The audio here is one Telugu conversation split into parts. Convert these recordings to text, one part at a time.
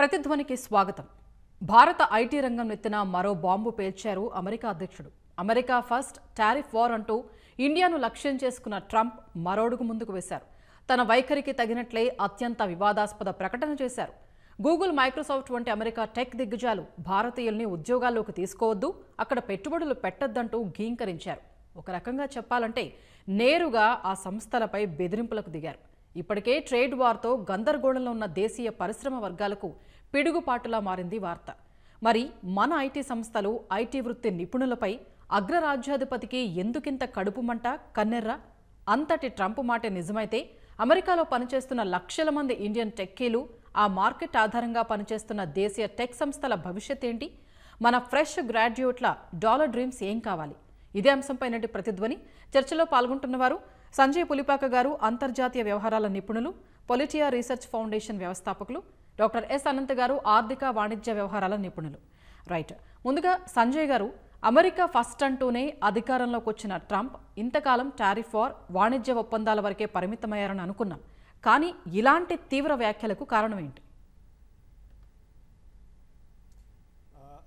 ప్రతిధ్వనికి స్వాగతం. భారత ఐటీ రంగం నెత్తిన మరో బాంబు పేల్చారు అమెరికా అధ్యక్షుడు. అమెరికా ఫస్ట్ టారిఫ్ వార్ అంటూ ఇండియాను లక్ష్యం చేసుకున్న ట్రంప్ మరోడుగు ముందుకు వేశారు. తన వైఖరికి తగినట్లే అత్యంత వివాదాస్పద ప్రకటన చేశారు. గూగుల్, మైక్రోసాఫ్ట్ వంటి అమెరికా టెక్ దిగ్గజాలు భారతీయుల్ని ఉద్యోగాల్లోకి తీసుకోవద్దు, అక్కడ పెట్టుబడులు పెట్టొద్దంటూ గీంకరించారు. ఒక రకంగా చెప్పాలంటే నేరుగా ఆ సంస్థలపై బెదిరింపులకు దిగారు. ఇప్పటికే ట్రేడ్ వార్తో గందరగోళంలో ఉన్న దేశీయ పరిశ్రమ వర్గాలకు పిడుగుపాటులా మారింది వార్త. మరి మన ఐటీ సంస్థలు ఐటీ వృత్తి నిపుణులపై అగ్రరాజ్యాధిపతికి ఎందుకింత కడుపుమంట, కన్నెర్ర? అంతటి ట్రంప్ మాట నిజమైతే అమెరికాలో పనిచేస్తున్న లక్షల మంది ఇండియన్ టెక్కీలు, ఆ మార్కెట్ ఆధారంగా పనిచేస్తున్న దేశీయ టెక్ సంస్థల భవిష్యత్ ఏంటి? మన ఫ్రెష్ గ్రాడ్యుయేట్ల డాలర్ డ్రీమ్స్ ఏం కావాలి? ఇదే అంశంపై నేటి ప్రతిధ్వని చర్చలో పాల్గొంటున్నవారు సంజయ్ పులిపాక గారు, అంతర్జాతీయ వ్యవహారాల నిపుణులు, పొలిటియా రీసెర్చ్ ఫౌండేషన్ వ్యవస్థాపకులు, డాక్టర్ ఎస్ అనంత్ గారు, ఆర్థిక వాణిజ్య వ్యవహారాల నిపుణులు. రైట్, ముందుగా సంజయ్ గారు, అమెరికా ఫస్ట్ అంటూనే అధికారంలోకి వచ్చిన ట్రంప్ ఇంతకాలం టారిఫ్ వార్, వాణిజ్య ఒప్పందాల వరకే పరిమితమయ్యారని అనుకున్నాం. కానీ ఇలాంటి తీవ్ర వ్యాఖ్యలకు కారణం ఏంటి?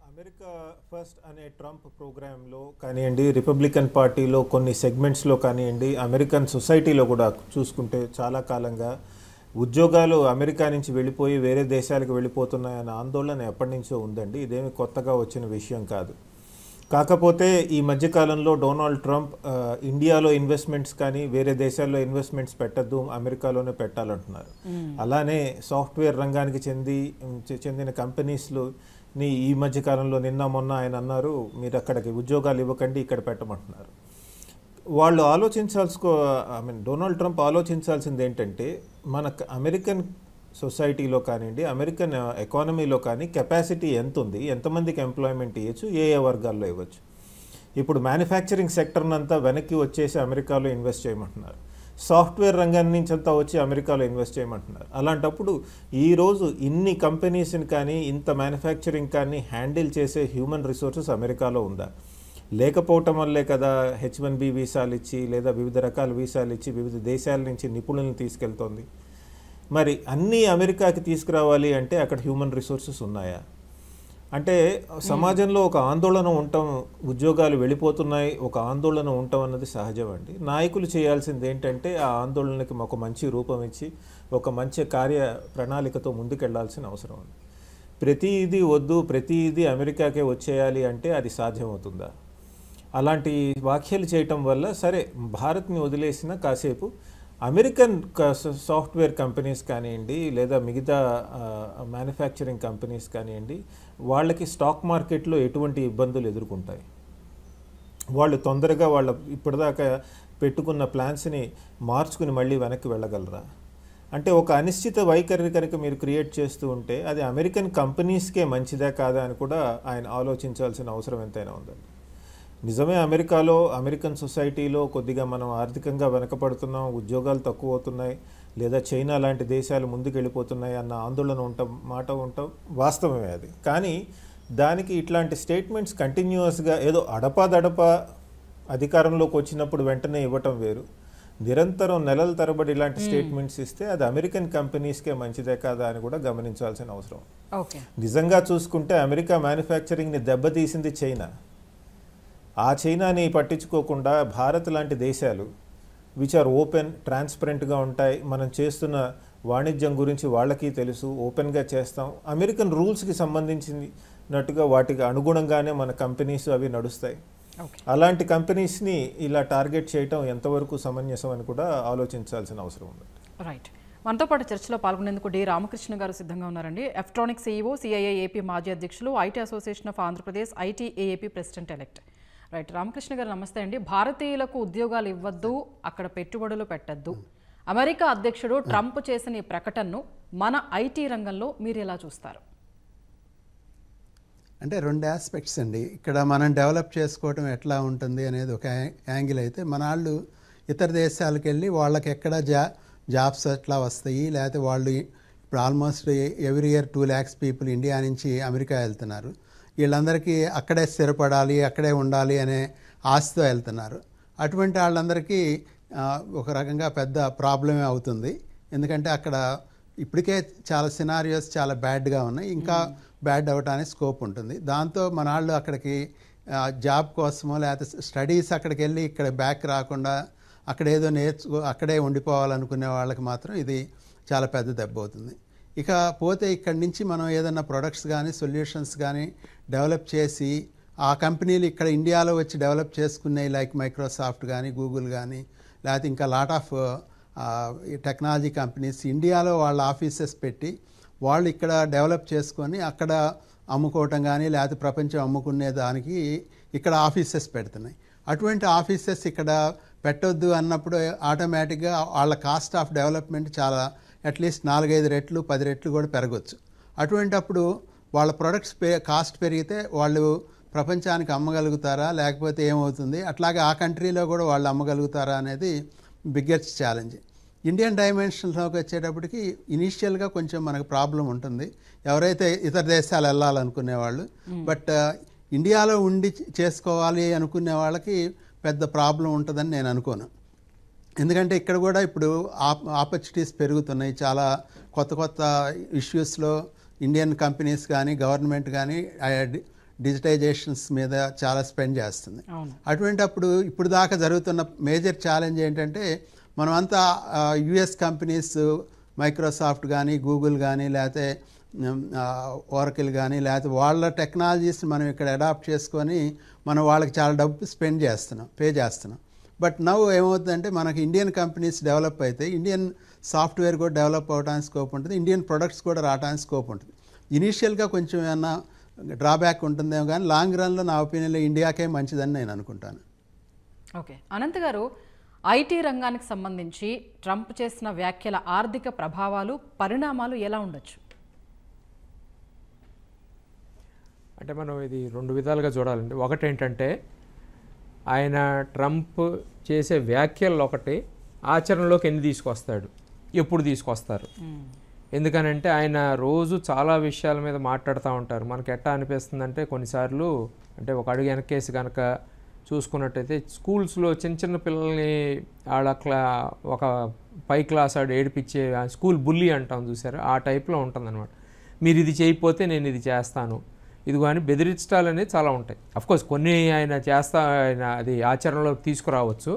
అమెరికా ఫస్ట్ అనే ట్రంప్ ప్రోగ్రాంలో కానివ్వండి, రిపబ్లికన్ పార్టీలో కొన్ని సెగ్మెంట్స్లో కానివ్వండి, అమెరికన్ సొసైటీలో కూడా చూసుకుంటే చాలా కాలంగా ఉద్యోగాలు అమెరికా నుంచి వెళ్ళిపోయి వేరే దేశాలకు వెళ్ళిపోతున్నాయన్న ఆందోళన ఎప్పటి నుంచో ఉందండి. ఇదేమి కొత్తగా వచ్చిన విషయం కాదు. కాకపోతే ఈ మధ్యకాలంలో డొనాల్డ్ ట్రంప్ ఇండియాలో ఇన్వెస్ట్మెంట్స్ కానీ వేరే దేశాల్లో ఇన్వెస్ట్మెంట్స్ పెట్టద్దు, అమెరికాలోనే పెట్టాలంటున్నారు. అలానే సాఫ్ట్వేర్ రంగానికి చెందిన కంపెనీస్లో ఈ మధ్యకాలంలో నిన్న మొన్న ఆయన అన్నారు, మీరు అక్కడికి ఉద్యోగాలు ఇవ్వకండి, ఇక్కడ పెట్టమంటున్నారు. వాళ్ళు డొనాల్డ్ ట్రంప్ ఆలోచించాల్సింది ఏంటంటే, మన అమెరికన్ సొసైటీలో కానివ్వండి, అమెరికన్ ఎకానమీలో కానీ కెపాసిటీ ఎంత ఉంది, ఎంతమందికి ఎంప్లాయ్మెంట్ ఇవ్వచ్చు, ఏ వర్గాల్లో ఇవ్వచ్చు. ఇప్పుడు మ్యానుఫ్యాక్చరింగ్ సెక్టర్నంతా వెనక్కి వచ్చేసి అమెరికాలో ఇన్వెస్ట్ చేయమంటున్నారు. సాఫ్ట్వేర్ రంగం నుంచి అంతా వచ్చి అమెరికాలో ఇన్వెస్ట్ చేయమంటున్నారు. అలాంటప్పుడు ఈరోజు ఇన్ని కంపెనీస్ని కానీ ఇంత మ్యానుఫ్యాక్చరింగ్ కానీ హ్యాండిల్ చేసే హ్యూమన్ రిసోర్సెస్ అమెరికాలో ఉందా? లేకపోవటం వల్లే కదా H1B వీసాలు ఇచ్చి లేదా వివిధ రకాల వీసాలు ఇచ్చి వివిధ దేశాల నుంచి నిపుణులను తీసుకెళ్తోంది. మరి అన్నీ అమెరికాకి తీసుకురావాలి అంటే అక్కడ హ్యూమన్ రిసోర్సెస్ ఉన్నాయా? అంటే సమాజంలో ఒక ఆందోళన ఉండటం, ఉద్యోగాలు వెళ్ళిపోతున్నాయి, ఒక ఆందోళన ఉండటం అన్నది సహజం అండి. నాయకులు చేయాల్సింది ఏంటంటే ఆ ఆందోళనకి ఒక మంచి రూపం ఇచ్చి ఒక మంచి కార్య ప్రణాళికతో ముందుకెళ్లాల్సిన అవసరం ఉంది. ప్రతిదీ వద్దు, ప్రతిదీ అమెరికాకే వచ్చేయాలి అంటే అది సాధ్యమవుతుందా? అలాంటి వ్యాఖ్యలు చేయటం వల్ల సరే భారత్ని వదిలేసిన కాసేపు అమెరికన్ సాఫ్ట్వేర్ కంపెనీస్ కానివ్వండి లేదా మిగతా మ్యానుఫ్యాక్చరింగ్ కంపెనీస్ కానివ్వండి, వాళ్ళకి స్టాక్ మార్కెట్లో ఎటువంటి ఇబ్బందులు ఎదుర్కొంటాయి? వాళ్ళు తొందరగా వాళ్ళ ఇప్పటిదాకా పెట్టుకున్న ప్లాన్స్ని మార్చుకుని మళ్ళీ వెనక్కి వెళ్ళగలరా? అంటే ఒక అనిశ్చిత వైఖరిని కనుక మీరు క్రియేట్ చేస్తూ ఉంటే అది అమెరికన్ కంపెనీస్కే మంచిదా కాదా అని కూడా ఆయన ఆలోచించాల్సిన అవసరం ఎంతైనా ఉందండి. నిజమే, అమెరికాలో అమెరికన్ సొసైటీలో కొద్దిగా మనం ఆర్థికంగా వెనకపడుతున్నాం, ఉద్యోగాలు తక్కువ అవుతున్నాయి, లేదా చైనా లాంటి దేశాలు ముందుకు వెళ్ళిపోతున్నాయి అన్న ఆందోళన ఉంటాం వాస్తవమే అది. కానీ దానికి ఇట్లాంటి స్టేట్మెంట్స్ కంటిన్యూస్గా ఏదో అడపాదడపా అధికారంలోకి వచ్చినప్పుడు వెంటనే ఇవ్వటం వేరు. నిరంతరం నెలల తరబడి ఇలాంటి స్టేట్మెంట్స్ ఇస్తే అది అమెరికన్ కంపెనీస్కే మంచిదే కాదా అని కూడా గమనించాల్సిన అవసరం. నిజంగా చూసుకుంటే అమెరికా మ్యానుఫ్యాక్చరింగ్ని దెబ్బతీసింది చైనా. ఆ చైనాని పట్టించుకోకుండా భారత్ లాంటి దేశాలు విచ్ ఆర్ ఓపెన్, ట్రాన్స్పరెంట్గా ఉంటాయి, మనం చేస్తున్న వాణిజ్యం గురించి వాళ్ళకి తెలుసు, ఓపెన్గా చేస్తాం, అమెరికన్ రూల్స్కి సంబంధించినట్టుగా వాటికి అనుగుణంగానే మన కంపెనీస్ అవి నడుస్తాయి. అలాంటి కంపెనీస్ని ఇలా టార్గెట్ చేయటం ఎంతవరకు సమంజసం అని కూడా ఆలోచించాల్సిన అవసరం ఉంది. రైట్, మనతో పాటు చర్చలో పాల్గొనేందుకు డి రామకృష్ణ గారు సిద్ధంగా ఉన్నారండి. ఎఫ్ట్రానిక్ CEO, CII AP మాజీ అధ్యక్షులు, IT association of Andhra Pradesh, ITAAP president elect. Right, Ramakrishna గారు నమస్తే అండి. భారతీయులకు ఉద్యోగాలు ఇవ్వద్దు, అక్కడ పెట్టుబడులు పెట్టద్దు, అమెరికా అధ్యక్షుడు ట్రంప్ చేసిన ఈ ప్రకటనను మన ఐటీ రంగంలో మీరు ఎలా చూస్తారు? అంటే రెండు ఆస్పెక్ట్స్ అండి. ఇక్కడ మనం డెవలప్ చేసుకోవటం ఎట్లా ఉంటుంది అనేది ఒక యాంగిల్ అయితే, మన వాళ్ళు ఇతర దేశాలకు వెళ్ళి వాళ్ళకి ఎక్కడ జాబ్స్ ఎట్లా వస్తాయి, లేకపోతే వాళ్ళు ఇప్పుడు almost every year 2 lakhs people India నుంచి అమెరికా వెళ్తున్నారు. వీళ్ళందరికీ అక్కడే స్థిరపడాలి, అక్కడే ఉండాలి అనే ఆశతో వెళ్తున్నారు. అటువంటి వాళ్ళందరికీ ఒక రకంగా పెద్ద ప్రాబ్లమే అవుతుంది. ఎందుకంటే అక్కడ ఇప్పటికే చాలా సినారియోస్ చాలా బ్యాడ్గా ఉన్నాయి, ఇంకా బ్యాడ్ అవ్వడానికి స్కోప్ ఉంటుంది. దాంతో మన వాళ్ళు అక్కడికి జాబ్ కోసమో లేకపోతే స్టడీస్ అక్కడికి వెళ్ళి ఇక్కడ బ్యాక్ రాకుండా అక్కడ ఏదో అక్కడే ఉండిపోవాలనుకునే వాళ్ళకి మాత్రం ఇది చాలా పెద్ద దెబ్బ అవుతుంది. ఇక పోతే ఇక్కడి నుంచి మనం ఏదైనా ప్రొడక్ట్స్ కానీ సొల్యూషన్స్ కానీ డెవలప్ చేసి ఆ కంపెనీలు ఇక్కడ ఇండియాలో వచ్చి డెవలప్ చేసుకునేవి లైక్ మైక్రోసాఫ్ట్ కానీ గూగుల్ కానీ లేకపోతే ఇంకా లాట్ ఆఫ్ టెక్నాలజీ కంపెనీస్ ఇండియాలో వాళ్ళ ఆఫీసెస్ పెట్టి వాళ్ళు ఇక్కడ డెవలప్ చేసుకొని అక్కడ అమ్ముకోవటం కానీ లేకపోతే ప్రపంచం అమ్ముకునే దానికి ఇక్కడ ఆఫీసెస్ పెడుతున్నాయి. అటువంటి ఆఫీసెస్ ఇక్కడ పెట్టొద్దు అన్నప్పుడు ఆటోమేటిక్గా వాళ్ళ కాస్ట్ ఆఫ్ డెవలప్మెంట్ చాలా అట్లీస్ట్ 4-5 రెట్లు 10 రెట్లు కూడా పెరగచ్చు. అటువంటప్పుడు వాళ్ళ ప్రొడక్ట్స్ కాస్ట్ పెరిగితే వాళ్ళు ప్రపంచానికి అమ్మగలుగుతారా లేకపోతే ఏమవుతుంది, అట్లాగే ఆ కంట్రీలో కూడా వాళ్ళు అమ్మగలుగుతారా అనేది బిగ్గెస్ట్ ఛాలెంజ్. ఇండియన్ డైమెన్షన్లోకి వచ్చేటప్పటికి ఇనీషియల్గా కొంచెం మనకు ప్రాబ్లం ఉంటుంది ఎవరైతే ఇతర దేశాలు వెళ్ళాలనుకునే వాళ్ళు. బట్ ఇండియాలో ఉండి చేసుకోవాలి అనుకునే వాళ్ళకి పెద్ద ప్రాబ్లం ఉంటుందని నేను అనుకోను. ఎందుకంటే ఇక్కడ కూడా ఇప్పుడు ఆపర్చునిటీస్ పెరుగుతున్నాయి. చాలా కొత్త కొత్త ఇష్యూస్లో ఇండియన్ కంపెనీస్ కానీ గవర్నమెంట్ కానీ డిజిటైజేషన్స్ మీద చాలా స్పెండ్ చేస్తుంది. అటువంటప్పుడు ఇప్పుడు దాకా జరుగుతున్న మేజర్ ఛాలెంజ్ ఏంటంటే మనమంతా యుఎస్ కంపెనీస్ మైక్రోసాఫ్ట్ కానీ గూగుల్ కానీ లేకపోతే ఓరకిల్ కానీ లేకపోతే వాళ్ళ టెక్నాలజీస్ మనం ఇక్కడ అడాప్ట్ చేసుకొని మనం వాళ్ళకి చాలా డబ్బు పే చేస్తున్నాం. బట్ నవ్ ఏమవుతుందంటే మనకి ఇండియన్ కంపెనీస్ డెవలప్ అయితే ఇండియన్ సాఫ్ట్వేర్ కూడా డెవలప్ అవడానికి స్కోప్ ఉంటుంది, ఇండియన్ ప్రొడక్ట్స్ కూడా రావడానికి స్కోప్ ఉంటుంది. ఇనీషియల్గా కొంచెం ఏమన్నా డ్రాబ్యాక్ ఉంటుందేమో కానీ లాంగ్ రన్లో నా ఒపీనియన్లో ఇండియాకే మంచిదని నేను అనుకుంటాను. ఓకే, అనంత్ గారు, ఐటీ రంగానికి సంబంధించి ట్రంప్ చేసిన వ్యాఖ్యల ఆర్థిక ప్రభావాలు పరిణామాలు ఎలా ఉండొచ్చు? అంటే మనం ఇది 2 విధాలుగా చూడాలండి. ఒకటి ఏంటంటే ఆయన ట్రంప్ చేసే వ్యాఖ్యలు ఒకటి, ఆచరణలోకి ఎన్ని తీసుకొస్తాడు, ఎప్పుడు తీసుకొస్తారు. ఎందుకనంటే ఆయన రోజు చాలా విషయాల మీద మాట్లాడుతూ ఉంటారు. మనకి ఎట్టా అనిపిస్తుందంటే కొన్నిసార్లు అంటే ఒక అడుగు వెనకేసి కనుక చూసుకున్నట్టయితే స్కూల్స్లో చిన్న పిల్లల్ని వాళ్ళ ఒక పై క్లాస్ ఆడు ఏడిపించే స్కూల్ బుల్లీ అంటాం చూసారా, ఆ టైప్లో ఉంటుందన్నమాట. మీరు ఇది చేయకపోతే నేను ఇది చేస్తాను, ఇది కానీ బెదిరించడాలు అనేది చాలా ఉంటాయి. అఫ్కోర్స్ కొన్ని ఆయన అది ఆచరణలోకి తీసుకురావచ్చు.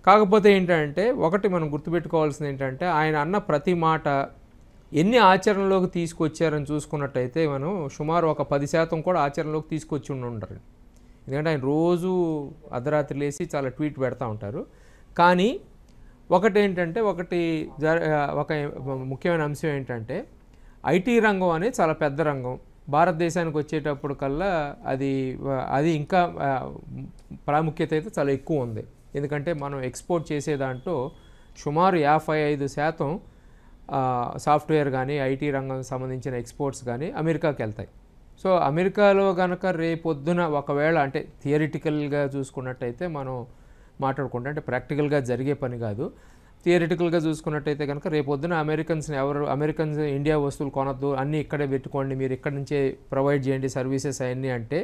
కాకపోతే ఏంటంటే ఒకటి మనం గుర్తుపెట్టుకోవాల్సింది ఏంటంటే ఆయన అన్న ప్రతి మాట ఎన్ని ఆచరణలోకి తీసుకొచ్చారని చూసుకున్నట్టయితే మనం సుమారు ఒక 10% కూడా ఆచరణలోకి తీసుకొచ్చి ఉండరు. ఎందుకంటే ఆయన రోజు అర్ధరాత్రి లేసి చాలా ట్వీట్ పెడతా ఉంటారు. కానీ ఒకటి ఏంటంటే ఒక ముఖ్యమైన అంశం ఏంటంటే ఐటీ రంగం అనేది చాలా పెద్ద రంగం. భారతదేశానికి వచ్చేటప్పుడు కల్లా అది ఇంకా ప్రాముఖ్యత అయితే చాలా ఎక్కువ ఉంది. ఎందుకంటే మనం ఎక్స్పోర్ట్ చేసే దాంట్లో సుమారు 55% సాఫ్ట్వేర్ కానీ ఐటీ రంగం సంబంధించిన ఎక్స్పోర్ట్స్ కానీ అమెరికాకి వెళ్తాయి. సో అమెరికాలో కనుక రేపొద్దున ఒకవేళ అంటే థియరిటికల్గా చూసుకున్నట్టయితే మనం మాట్లాడుకుంటే అంటే ప్రాక్టికల్గా జరిగే పని కాదు, థియరిటికల్గా చూసుకున్నట్టయితే కనుక రేపొద్దున అమెరికన్స్ ఇండియా వస్తువులు కొనద్దు, అన్నీ ఇక్కడే పెట్టుకోండి, మీరు ఇక్కడి నుంచే ప్రొవైడ్ చేయండి సర్వీసెస్ అవన్నీ అంటే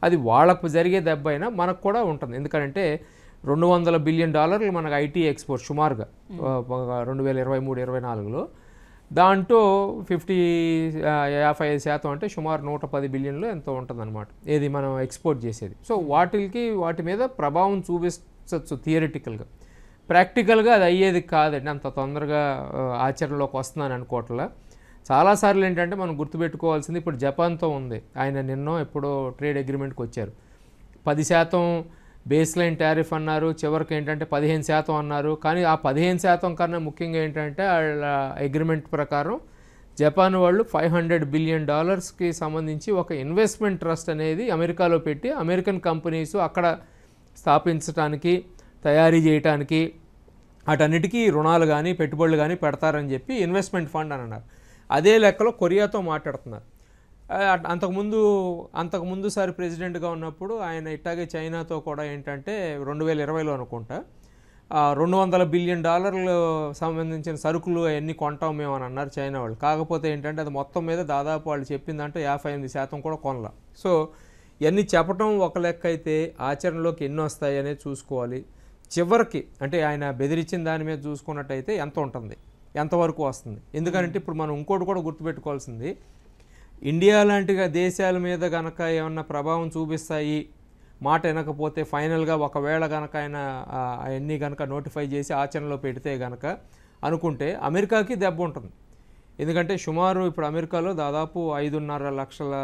అది వాళ్ళకు జరిగే దెబ్బ అయినా మనకు కూడా ఉంటుంది. ఎందుకంటే $200 బిలియన్ మనకు ఐటీ ఎక్స్పోర్ట్ సుమారుగా 2023-24లో, దాంట్లో 55% అంటే సుమారు 110 బిలియన్లు ఎంతో ఉంటుందన్నమాట ఏది మనం ఎక్స్పోర్ట్ చేసేది. సో వాటి మీద ప్రభావం చూపించవచ్చు థియరిటికల్గా. ప్రాక్టికల్గా అది అయ్యేది కాదండి, అంత తొందరగా ఆచరణలోకి వస్తుందని అనుకోవట్లా. చాలాసార్లు ఏంటంటే మనం గుర్తుపెట్టుకోవాల్సింది ఇప్పుడు జపాన్తో ఉంది. ఆయన ఎప్పుడో ట్రేడ్ అగ్రిమెంట్కి వచ్చారు. 10% బేస్ లైన్ టారిఫ్ అన్నారు, చివరికి ఏంటంటే 15% అన్నారు. కానీ ఆ 15% కన్నా ముఖ్యంగా ఏంటంటే వాళ్ళ అగ్రిమెంట్ ప్రకారం జపాన్ వాళ్ళు $500 బిలియన్ సంబంధించి ఒక ఇన్వెస్ట్మెంట్ ట్రస్ట్ అనేది అమెరికాలో పెట్టి అమెరికన్ కంపెనీస్ అక్కడ స్థాపించడానికి తయారీ చేయడానికి వాటన్నిటికీ రుణాలు కానీ పెట్టుబడులు కానీ పెడతారని చెప్పి ఇన్వెస్ట్మెంట్ ఫండ్ అని అన్నారు. అదే లెక్కలో కొరియాతో మాట్లాడుతున్నారు. అంతకుముందు సారి ప్రెసిడెంట్గా ఉన్నప్పుడు ఆయన ఇట్టాగే చైనాతో కూడా ఏంటంటే 2020లో అనుకుంటా $200 బిలియన్ సంబంధించిన సరుకులు అవన్నీ కొంటాం మేము అని అన్నారు చైనా వాళ్ళు. కాకపోతే ఏంటంటే అది మొత్తం మీద దాదాపు వాళ్ళు చెప్పిందంటే 58% కూడా కొనలా. సో ఇవన్నీ చెప్పటం ఒక లెక్క అయితే ఆచరణలోకి ఎన్ని వస్తాయి అనేది చూసుకోవాలి. చివరికి అంటే ఆయన బెదిరించిన దాని మీద చూసుకున్నట్టయితే ఎంత ఉంటుంది, ఎంతవరకు వస్తుంది. ఎందుకంటే ఇప్పుడు మనం ఇంకోటి కూడా గుర్తుపెట్టుకోవాల్సింది, ఇండియా లాంటి దేశాల మీద కనుక ఏమన్నా ప్రభావం చూపిస్తాయి, మాట వినకపోతే ఫైనల్గా ఒకవేళ కనుక ఆయన అవన్నీ కనుక నోటిఫై చేసి ఆచరణలో పెడితే కనుక అనుకుంటే అమెరికాకి దెబ్బ ఉంటుంది. ఎందుకంటే సుమారు ఇప్పుడు అమెరికాలో దాదాపు 5.5 లక్షల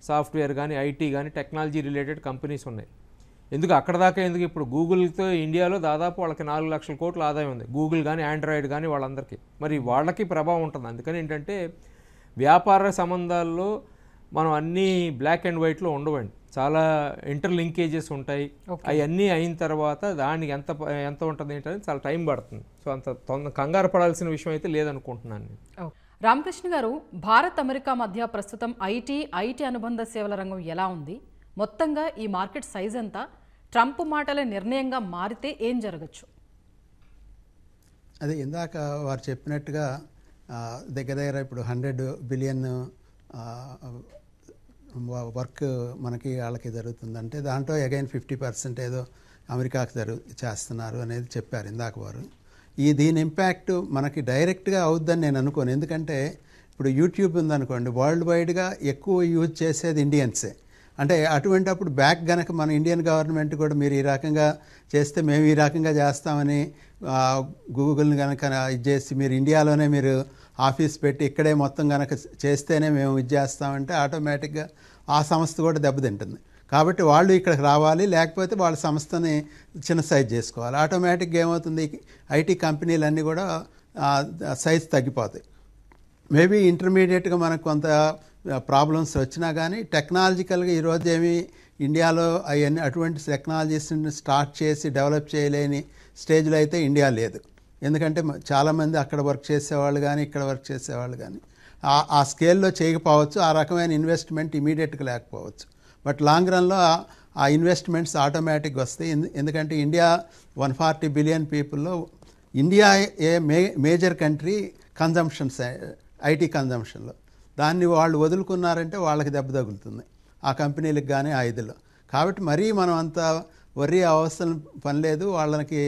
సాఫ్ట్వేర్ కానీ ఐటీ కానీ టెక్నాలజీ రిలేటెడ్ కంపెనీస్ ఉన్నాయి. ఎందుకు అక్కడ దాకా ఎందుకు, ఇప్పుడు గూగుల్తో ఇండియాలో దాదాపు వాళ్ళకి 4 లక్షల కోట్ల ఆదాయం ఉంది, గూగుల్ కానీ ఆండ్రాయిడ్ కానీ వాళ్ళందరికీ. మరి వాళ్ళకి ప్రభావం ఉంటుంది. అందుకని ఏంటంటే వ్యాపార సంబంధాల్లో మనం అన్నీ బ్లాక్ అండ్ వైట్లో ఉండవండి, చాలా ఇంటర్ లింకేజెస్ ఉంటాయి. అవన్నీ అయిన తర్వాత దానికి ఎంత ఉంటుంది ఏంటంటే చాలా టైం పడుతుంది. సో అంత కంగారు పడాల్సిన విషయం అయితే లేదనుకుంటున్నాను నేను. రామకృష్ణ గారు, భారత్ అమెరికా మధ్య ప్రస్తుతం ఐటీ అనుబంధ సేవల రంగం ఎలా ఉంది? మొత్తంగా ఈ మార్కెట్ సైజ్ ఎంత? ట్రంప్ మాటలే నిర్ణయంగా మారితే ఏం జరగచ్చు? అదే ఇందాక వారు చెప్పినట్టుగా దగ్గర ఇప్పుడు 100 బిలియన్ వర్క్ మనకి వాళ్ళకి జరుగుతుందంటే దాంట్లో అగైన్ 50% ఏదో అమెరికాకి చేస్తున్నారు అనేది చెప్పారు ఇందాక వారు. దీని ఇంపాక్ట్ మనకి డైరెక్ట్గా అవుద్దని నేను అనుకోను. ఎందుకంటే ఇప్పుడు యూట్యూబ్ ఉందనుకోండి, వరల్డ్ వైడ్గా ఎక్కువ యూజ్ చేసేది ఇండియన్సే. అంటే అటువంటి అప్పుడు బ్యాక్ గనక మన ఇండియన్ గవర్నమెంట్ కూడా మీరు ఈ రకంగా చేస్తే మేము ఈ రకంగా చేస్తామని గూగుల్ని కనుక ఇది చేసి మీరు ఇండియాలోనే మీరు ఆఫీస్ పెట్టి ఇక్కడే మొత్తం కనుక చేస్తేనే మేము ఇది చేస్తామంటే ఆటోమేటిక్గా ఆ సంస్థ కూడా దెబ్బతింటుంది. కాబట్టి వాళ్ళు ఇక్కడికి రావాలి, లేకపోతే వాళ్ళ సంస్థని చిన్న సైజ్ చేసుకోవాలి. ఆటోమేటిక్గా ఏమవుతుంది, ఐటీ కంపెనీలన్నీ కూడా సైజ్ తగ్గిపోతాయి. మేబీ ఇంటర్మీడియట్గా మనకు కొంత ప్రాబ్లమ్స్ వచ్చినా కానీ టెక్నాలజికల్గా ఈరోజు ఏమి ఇండియాలో అవన్నీ అటువంటి టెక్నాలజీస్ని స్టార్ట్ చేసి డెవలప్ చేయలేని స్టేజ్లో అయితే ఇండియా లేదు. ఎందుకంటే చాలామంది అక్కడ వర్క్ చేసేవాళ్ళు కానీ ఇక్కడ వర్క్ చేసేవాళ్ళు కానీ ఆ స్కేల్లో చేయకపోవచ్చు, ఆ రకమైన ఇన్వెస్ట్మెంట్ ఇమీడియట్గా లేకపోవచ్చు. బట్ లాంగ్ రన్లో ఆ ఇన్వెస్ట్మెంట్స్ ఆటోమేటిక్గా వస్తాయి. ఎందుకంటే ఇండియా 140 బిలియన్ పీపుల్లో India major country consumptions, IT కన్జంప్షన్లో. దాన్ని వాళ్ళు వదులుకున్నారంటే వాళ్ళకి దెబ్బ తగులుతుంది, ఆ కంపెనీలకు కానీ ఆ ఇదిలో. కాబట్టి మరీ మనం అంత వర్రీ అవసరం పని లేదు, వాళ్ళకి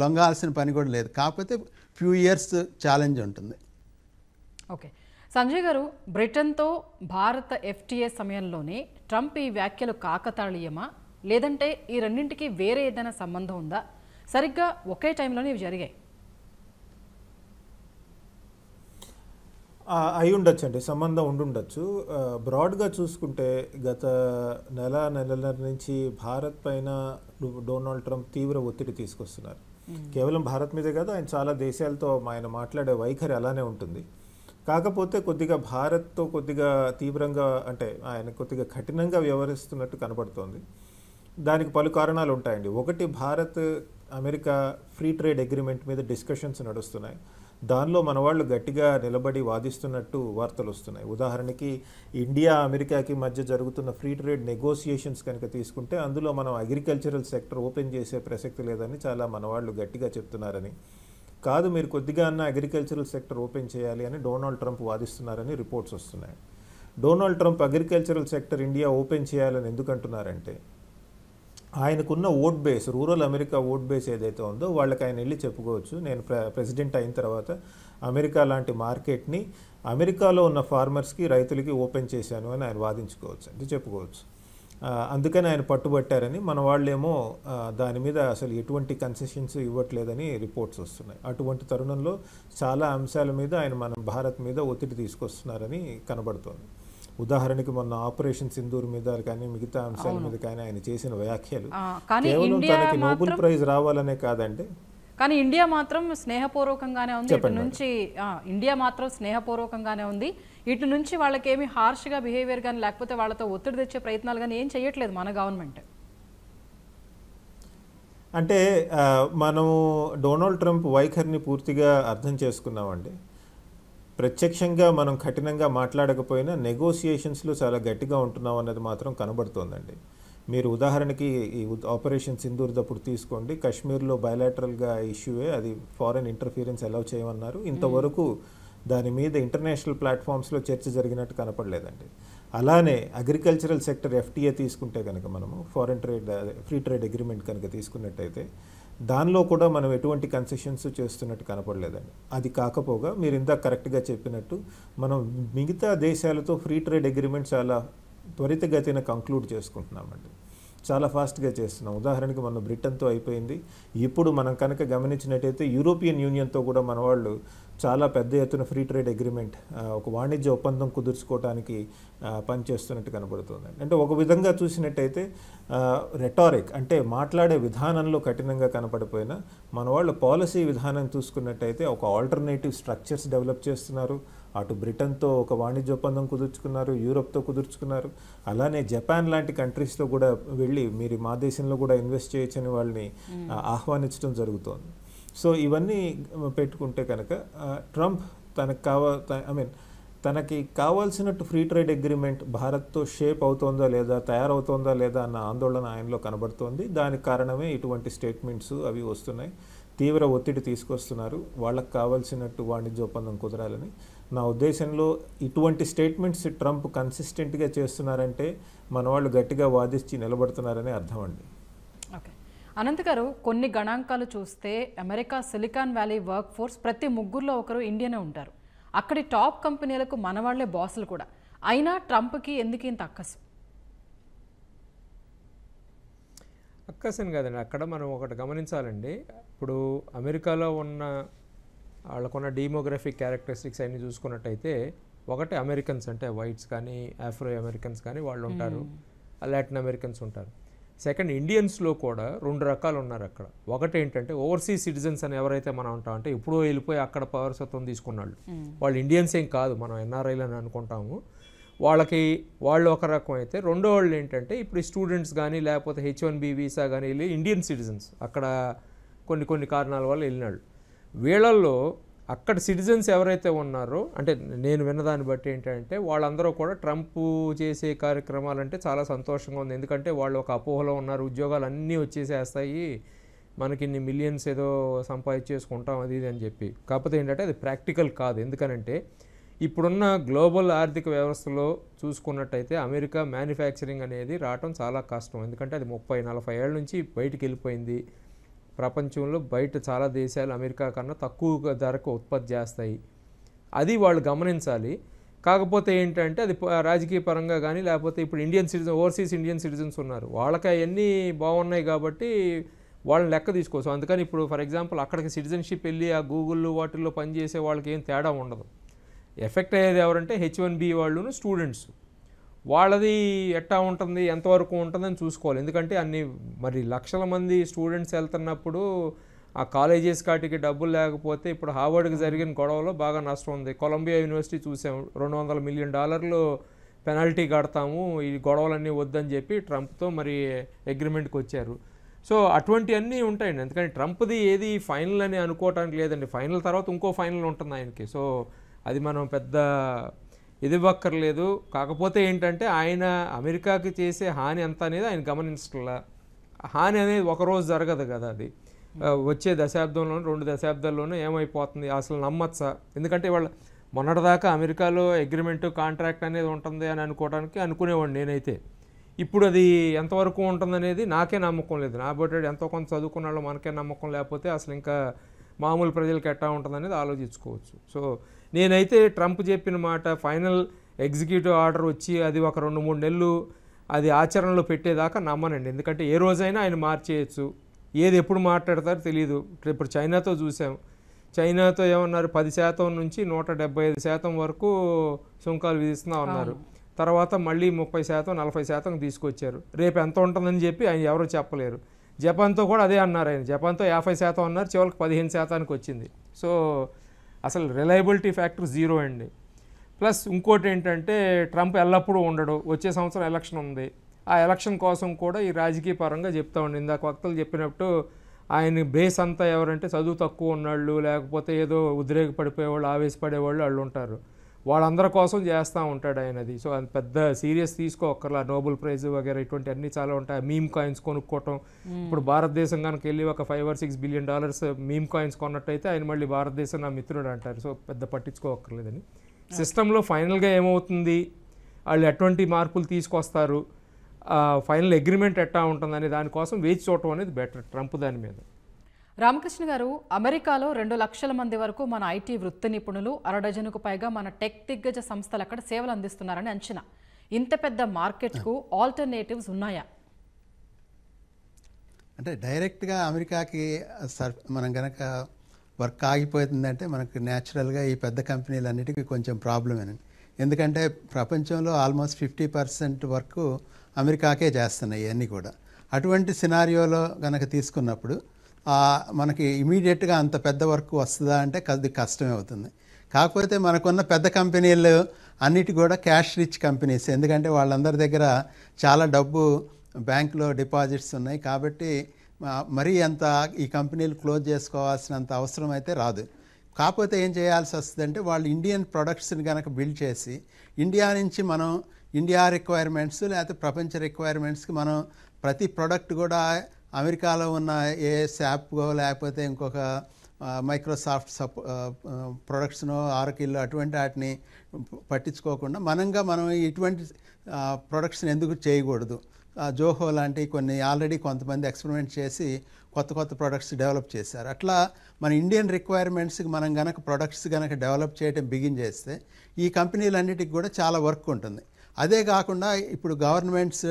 లొంగాల్సిన పని కూడా లేదు. కాకపోతే ఫ్యూ ఇయర్స్ ఛాలెంజ్ ఉంటుంది. ఓకే సంజయ్ గారు, బ్రిటన్తో భారత FTA సమయంలోనే ట్రంప్ ఈ వ్యాఖ్యలు కాకతాళీయమా, లేదంటే ఈ రెండింటికి వేరే ఏదైనా సంబంధం ఉందా? సరిగ్గా ఒకే టైంలోనే ఇవి జరిగాయి. అయి ఉండొచ్చండి, సంబంధం ఉండుండొచ్చు. బ్రాడ్గా చూసుకుంటే గత నెలన్నర నుంచి భారత్ పైన డొనాల్డ్ ట్రంప్ తీవ్ర ఒత్తిడి తీసుకొస్తున్నారు. కేవలం భారత్ మీదే కాదు, ఆయన చాలా దేశాలతో ఆయన మాట్లాడే వైఖరి అలానే ఉంటుంది. కాకపోతే కొద్దిగా భారత్తో కొద్దిగా తీవ్రంగా, అంటే ఆయన కొద్దిగా కఠినంగా వ్యవహరిస్తున్నట్టు కనబడుతోంది. దానికి పలు కారణాలు ఉంటాయండి. ఒకటి, Bharat America free trade agreement మీద డిస్కషన్స్ నడుస్తున్నాయి. దానిలో మన వాళ్ళు గట్టిగా నిలబడి వాదిస్తున్నట్టు వార్తలు వస్తున్నాయి. ఉదాహరణకి ఇండియా అమెరికాకి మధ్య జరుగుతున్న ఫ్రీ ట్రేడ్ నెగోసియేషన్స్ కనుక తీసుకుంటే అందులో మనం అగ్రికల్చరల్ సెక్టర్ ఓపెన్ చేసే ప్రసక్తి లేదని చాలా మన వాళ్ళు గట్టిగా చెప్తున్నారని, కాదు మీరు కొద్దిగా అన్న అగ్రికల్చరల్ సెక్టర్ ఓపెన్ చేయాలి అని డొనాల్డ్ ట్రంప్ వాదిస్తున్నారని రిపోర్ట్స్ వస్తున్నాయి. Donald Trump agricultural sector India open చేయాలని ఎందుకు అంటున్నారంటే, ఆయనకున్న vote base, rural America vote base ఏదైతే ఉందో వాళ్ళకి ఆయన వెళ్ళి చెప్పుకోవచ్చు, నేను ప్రెసిడెంట్ అయిన తర్వాత అమెరికా లాంటి మార్కెట్ని అమెరికాలో ఉన్న ఫార్మర్స్కి, రైతులకి ఓపెన్ చేశాను అని ఆయన వాదించుకోవచ్చు, అంటే చెప్పుకోవచ్చు. అందుకని ఆయన పట్టుబట్టారని, మన వాళ్ళేమో దాని మీద అసలు ఎటువంటి కన్సెషన్స్ ఇవ్వట్లేదని రిపోర్ట్స్ వస్తున్నాయి. అటువంటి తరుణంలో చాలా అంశాల మీద ఆయన మన భారత్ మీద ఒత్తిడి తీసుకొస్తున్నారని కనబడుతోంది. ఉదాహరణకి మొన్న ఆపరేషన్ సింధూర్ మీద కానీ మిగతా అంశాల మీద కానీ ఆయన చేసిన వ్యాఖ్యలు కేవలం తనకి నోబెల్ ప్రైజ్ రావాలనే కాదండి, కానీ ఇండియా మాత్రం స్నేహపూర్వకంగానే ఉంది. ఇటు నుంచి ఇండియా మాత్రం స్నేహపూర్వకంగానే ఉంది. ఇటు నుంచి వాళ్ళకేమి హార్ష్గా బిహేవియర్ కానీ లేకపోతే వాళ్ళతో ఒత్తిడి తెచ్చే ప్రయత్నాలు కానీ ఏం చేయట్లేదు మన గవర్నమెంట్. అంటే మనము డొనాల్డ్ ట్రంప్ వైఖరిని పూర్తిగా అర్థం చేసుకున్నామండి. ప్రత్యక్షంగా మనం కఠినంగా మాట్లాడకపోయినా నెగోసియేషన్స్లో చాలా గట్టిగా ఉంటున్నాం అన్నది మాత్రం కనబడుతోందండి. మీరు ఉదాహరణకి ఈ ఆపరేషన్ సింధూర్ దప్పుడు తీసుకోండి, కశ్మీర్లో బయలాటరల్గా ఇష్యూవే, అది ఫారెన్ ఇంటర్ఫీరెన్స్ అలౌ చేయమన్నారు. ఇంతవరకు దాని మీద ఇంటర్నేషనల్ ప్లాట్ఫామ్స్లో చర్చ జరిగినట్టు కనపడలేదండి. అలానే అగ్రికల్చరల్ సెక్టర్ FTA తీసుకుంటే కనుక మనము ఫ్రీ ట్రేడ్ అగ్రిమెంట్ కనుక తీసుకున్నట్టయితే దానిలో కూడా మనం ఎటువంటి కన్సెషన్స్ చేస్తున్నట్టు కనపడలేదండి. అది కాకపోగా మీరు ఇందాక కరెక్ట్గా చెప్పినట్టు మనం మిగతా దేశాలతో ఫ్రీ ట్రేడ్ అగ్రిమెంట్ చాలా త్వరితగతిన కంక్లూడ్ చేసుకుంటున్నామండి, చాలా ఫాస్ట్గా చేస్తున్నాం. ఉదాహరణకి మన బ్రిటన్తో అయిపోయింది. ఇప్పుడు మనం కనుక గమనించినట్టయితే యూరోపియన్ యూనియన్తో కూడా మన వాళ్ళు చాలా పెద్ద ఎత్తున ఫ్రీ ట్రేడ్ అగ్రిమెంట్, ఒక వాణిజ్య ఒప్పందం కుదుర్చుకోవడానికి పనిచేస్తున్నట్టు కనబడుతుంది. అంటే ఒక విధంగా చూసినట్టయితే రెటారిక్ అంటే మాట్లాడే విధానంలో కఠినంగా కనపడిపోయినా మన వాళ్ళు పాలసీ విధానం చూసుకున్నట్టయితే ఒక ఆల్టర్నేటివ్ స్ట్రక్చర్స్ డెవలప్ చేస్తున్నారు. అటు బ్రిటన్తో ఒక వాణిజ్య ఒప్పందం కుదుర్చుకున్నారు, యూరోప్తో కుదుర్చుకున్నారు, అలానే జపాన్ లాంటి కంట్రీస్తో కూడా వెళ్ళి మీరు మా దేశంలో కూడా ఇన్వెస్ట్ చేయొచ్చని వాళ్ళని ఆహ్వానించడం జరుగుతోంది. సో ఇవన్నీ పెట్టుకుంటే కనుక ట్రంప్ తనకి కావాల్సినట్టు ఫ్రీ ట్రేడ్ అగ్రిమెంట్ భారత్తో షేప్ అవుతోందా లేదా, తయారవుతోందా లేదా అన్న ఆందోళన ఆయనలో కనబడుతోంది. దానికి కారణమే ఇటువంటి స్టేట్మెంట్స్ అవి వస్తున్నాయి. తీవ్ర ఒత్తిడి తీసుకొస్తున్నారు వాళ్ళకు కావాల్సినట్టు వాణిజ్య ఒప్పందం కుదరాలని. నా ఉద్దేశంలో ఇటువంటి స్టేట్మెంట్స్ ట్రంప్ కన్సిస్టెంట్గా చేస్తున్నారంటే మన వాళ్ళు గట్టిగా వాదించి నిలబడుతున్నారనే అర్థం అండి. ఓకే అనంత్ గారు, కొన్ని గణాంకాలు చూస్తే America silicon valley work force ప్రతి ముగ్గురులో ఒకరు ఇండియనే ఉంటారు. అక్కడి టాప్ కంపెనీలకు మన వాళ్లే బాసులు కూడా. అయినా ట్రంప్కి ఎందుకు ఇంత అక్కసు? అక్కసని కాదండి, అక్కడ మనం ఒకటి గమనించాలండి. ఇప్పుడు అమెరికాలో ఉన్న వాళ్ళకున్న డెమోగ్రఫిక్ క్యారెక్టరిస్టిక్స్ అన్ని చూసుకున్నట్టయితే ఒకటి అమెరికన్స్ అంటే వైట్స్ కానీ ఆఫ్రో అమెరికన్స్ కానీ వాళ్ళు ఉంటారు, లాటిన్ అమెరికన్స్ ఉంటారు. సెకండ్, ఇండియన్స్లో కూడా రెండు రకాలు ఉన్నారు అక్కడ. ఒకటి ఏంటంటే ఓవర్సీస్ సిటిజన్స్ అని ఎవరైతే మనం అంటాం, అంటే ఎప్పుడో వెళ్ళిపోయి అక్కడ పౌరసత్వం తీసుకున్నాళ్ళు, వాళ్ళు ఇండియన్స్ ఏం కాదు, మనం ఎన్ఆర్ఐలు అని అనుకుంటాము. వాళ్ళు ఒక రకం అయితే, రెండో వాళ్ళు ఏంటంటే ఇప్పుడు స్టూడెంట్స్ కానీ లేకపోతే H1B వీసా కానీ వెళ్ళి ఇండియన్ సిటిజన్స్ అక్కడ కొన్ని కారణాల వల్ల వెళ్ళినాళ్ళు. వీళ్ళల్లో అక్కడ సిటిజన్స్ ఎవరైతే ఉన్నారో, అంటే నేను విన్నదాన్ని బట్టి ఏంటంటే వాళ్ళందరూ కూడా ట్రంప్ చేసే కార్యక్రమాలంటే చాలా సంతోషంగా ఉంది. ఎందుకంటే వాళ్ళు ఒక అపోహలో ఉన్నారు, ఉద్యోగాలు అన్నీ వచ్చేసేస్తాయి, మనకి ఇన్ని మిలియన్స్ ఏదో సంపాదించేసుకుంటాం అది ఇది అని చెప్పి. కాకపోతే ఏంటంటే అది ప్రాక్టికల్ కాదు. ఎందుకనంటే ఇప్పుడున్న గ్లోబల్ ఆర్థిక వ్యవస్థలో చూసుకున్నట్టయితే అమెరికా మ్యానుఫ్యాక్చరింగ్ అనేది రావటం చాలా కష్టం. ఎందుకంటే అది 30-40 ఏళ్ళ నుంచి బయటికి వెళ్ళిపోయింది. ప్రపంచంలో బయట చాలా దేశాలు అమెరికా కన్నా తక్కువ ధరకు ఉత్పత్తి చేస్తాయి. అది వాళ్ళు గమనించాలి. కాకపోతే ఏంటంటే అది రాజకీయ పరంగా కానీ లేకపోతే ఇప్పుడు ఓవర్సీస్ ఇండియన్ సిటిజన్స్ ఉన్నారు, వాళ్ళకి అవన్నీ బాగున్నాయి కాబట్టి వాళ్ళని లెక్క తీసుకోవచ్చు. అందుకని ఇప్పుడు ఫర్ ఎగ్జాంపుల్ అక్కడికి సిటిజన్షిప్ వెళ్ళి ఆ గూగుల్ వాటిల్లో పనిచేసే వాళ్ళకి ఏం తేడా ఉండదు. ఎఫెక్ట్ అయ్యేది ఎవరంటే H1B వాళ్ళును స్టూడెంట్స్. వాళ్ళది ఎట్టా ఉంటుంది, ఎంతవరకు ఉంటుందని చూసుకోవాలి. ఎందుకంటే మరి లక్షల మంది స్టూడెంట్స్ వెళ్తున్నప్పుడు ఆ కాలేజెస్ కాటికి డబ్బులు లేకపోతే ఇప్పుడు హార్వర్డ్కి జరిగిన గొడవలో బాగా నష్టం ఉంది. కొలంబియా యూనివర్సిటీ చూసాం, $200 మిలియన్ పెనాల్టీ కడతాము, ఈ గొడవలన్నీ వద్దని చెప్పి ట్రంప్తో మరి అగ్రిమెంట్కి వచ్చారు. సో అటువంటివన్నీ ఉంటాయండి. ఎందుకంటే ట్రంప్ది ఏది ఫైనల్ అని అనుకోవటానికి లేదండి. ఫైనల్ తర్వాత ఇంకో ఫైనల్ ఉంటుంది ఆయనకి. సో అది మనం పెద్ద ఇదివ్వక్కర్లేదు. కాకపోతే ఏంటంటే ఆయన అమెరికాకి చేసే హాని ఎంత అనేది ఆయన గమనించట్లా. హాని అనేది ఒకరోజు జరగదు కదా, అది వచ్చే దశాబ్దంలోనూ 2 దశాబ్దాల్లోనూ ఏమైపోతుంది అసలు నమ్మచ్చా? ఎందుకంటే వాళ్ళు మొన్నటిదాకా అమెరికాలో అగ్రిమెంట్ కాంట్రాక్ట్ అనేది ఉంటుంది అని అనుకునేవాడిని నేనైతే. ఇప్పుడు అది ఎంతవరకు ఉంటుందనేది నాకే నమ్మకం లేదు. నా బట్టి ఎంతో కొంత చదువుకున్న వాళ్ళు మనకే నమ్మకం లేకపోతే అసలు ఇంకా మామూలు ప్రజలకు ఎట్టా ఉంటుందనేది ఆలోచించుకోవచ్చు. సో నేనైతే ట్రంప్ చెప్పిన మాట ఫైనల్ ఎగ్జిక్యూటివ్ ఆర్డర్ వచ్చి అది ఒక 2-3 నెలలు అది ఆచరణలో పెట్టేదాకా నమ్మనండి. ఎందుకంటే ఏ రోజైనా ఆయన మార్చేయచ్చు, ఏది ఎప్పుడు మాట్లాడతారో తెలియదు. ఇప్పుడు చైనాతో చూసాం, చైనాతో ఏమన్నారు 10% నుంచి 175% వరకు సుంకాలు విధిస్తున్నా ఉన్నారు. తర్వాత మళ్ళీ 30%, 40% తీసుకొచ్చారు. రేపు ఎంత ఉంటుందని చెప్పి ఆయన ఎవరూ చెప్పలేరు. జపాన్తో కూడా అదే అన్నారు ఆయన, జపాన్తో 50% అన్నారు, చివరికి 15%కి వచ్చింది. సో అసలు రిలయబిలిటీ ఫ్యాక్టర్ 0 అండి. ప్లస్ ఇంకోటి ఏంటంటే ట్రంప్ ఎల్లప్పుడూ ఉండడు. వచ్చే సంవత్సరం ఎలక్షన్ ఉంది, ఆ ఎలక్షన్ కోసం కూడా ఈ రాజకీయ పరంగా చెప్తా ఉండి ఇందాక వక్తలు చెప్పినట్టు ఆయన బేస్ అంతా ఎవరంటే చదువు తక్కువ ఉన్నాళ్ళు లేకపోతే ఏదో ఉద్రేకపడిపోయేవాళ్ళు ఆవేశపడేవాళ్ళు వాళ్ళు ఉంటారు. వాళ్ళందరి కోసం చేస్తూ ఉంటాడు ఆయనది. సో అది పెద్ద సీరియస్ తీసుకోక్కర్లా. నోబెల్ ప్రైజ్ వగేరా ఇటువంటి అన్నీ చాలా ఉంటాయి. మీమ్ కాయిన్స్ కొనుక్కోవటం, ఇప్పుడు భారతదేశం కనుక వెళ్ళి ఒక $5 or $6 బిలియన్ మీమ్ కాయిన్స్ కొన్నట్టయితే ఆయన మళ్ళీ భారతదేశం నా మిత్రుడు అంటారు. సో పెద్ద పట్టించుకోక్కర్లేదని. సిస్టంలో ఫైనల్గా ఏమవుతుంది, వాళ్ళు ఎటువంటి మార్పులు తీసుకొస్తారు, ఫైనల్ అగ్రిమెంట్ ఎట్టా ఉంటుందని దానికోసం వేచి చూడటం అనేది బెటర్ ట్రంప్ దాని మీద. రామకృష్ణ గారు, అమెరికాలో 2 లక్షల మంది వరకు మన ఐటీ వృత్తి నిపుణులు, 6 డజనుకు పైగా మన టెక్ దిగ్గజ సంస్థలు అక్కడ సేవలు అందిస్తున్నారని అంచనా. ఇంత పెద్ద మార్కెట్కు ఆల్టర్నేటివ్స్ ఉన్నాయా? అంటే డైరెక్ట్గా అమెరికాకి మనం కనుక వర్క్ ఆగిపోతుందంటే మనకు న్యాచురల్గా ఈ పెద్ద కంపెనీలన్నిటికీ కొంచెం ప్రాబ్లమేనండి. ఎందుకంటే ప్రపంచంలో ఆల్మోస్ట్ 50% వరకు అమెరికాకే చేస్తున్నాయి ఇవన్నీ కూడా. అటువంటి సినారియోలో కనుక తీసుకున్నప్పుడు మనకి ఇమీడియట్గా అంత పెద్ద వర్క్ వస్తుందా అంటే కొద్ది కష్టమే అవుతుంది. కాకపోతే మనకున్న పెద్ద కంపెనీలు అన్నిటి కూడా క్యాష్ రిచ్ కంపెనీస్, ఎందుకంటే వాళ్ళందరి దగ్గర చాలా డబ్బు బ్యాంకులో డిపాజిట్స్ ఉన్నాయి. కాబట్టి మరీ అంత ఈ కంపెనీలు క్లోజ్ చేసుకోవాల్సినంత అవసరం అయితే రాదు. కాకపోతే ఏం చేయాల్సి వస్తుందంటే వాళ్ళు ఇండియన్ ప్రొడక్ట్స్ని కనుక బిల్డ్ చేసి ఇండియా నుంచి మనం ఇండియా రిక్వైర్మెంట్స్ లేకపోతే ప్రపంచ రిక్వైర్మెంట్స్కి మనం ప్రతి ప్రోడక్ట్ కూడా అమెరికాలో ఉన్న ఏ శాప్గో లేకపోతే ఇంకొక మైక్రోసాఫ్ట్ ప్రొడక్ట్స్నో ఆరకిల్లో అటువంటి వాటిని పట్టించుకోకుండా మనం ఇటువంటి ప్రొడక్ట్స్ని ఎందుకు చేయకూడదు. జోహో లాంటి కొన్ని ఆల్రెడీ కొంతమంది ఎక్స్పెరిమెంట్ చేసి కొత్త ప్రొడక్ట్స్ డెవలప్ చేశారు. అట్లా మన ఇండియన్ రిక్వైర్మెంట్స్కి మనం గనక ప్రొడక్ట్స్ గనక డెవలప్ చేయడం బిగిన్ చేస్తే ఈ కంపెనీలన్నిటికి కూడా చాలా వర్క్ ఉంటుంది. అదే కాకుండా ఇప్పుడు గవర్నమెంట్స్,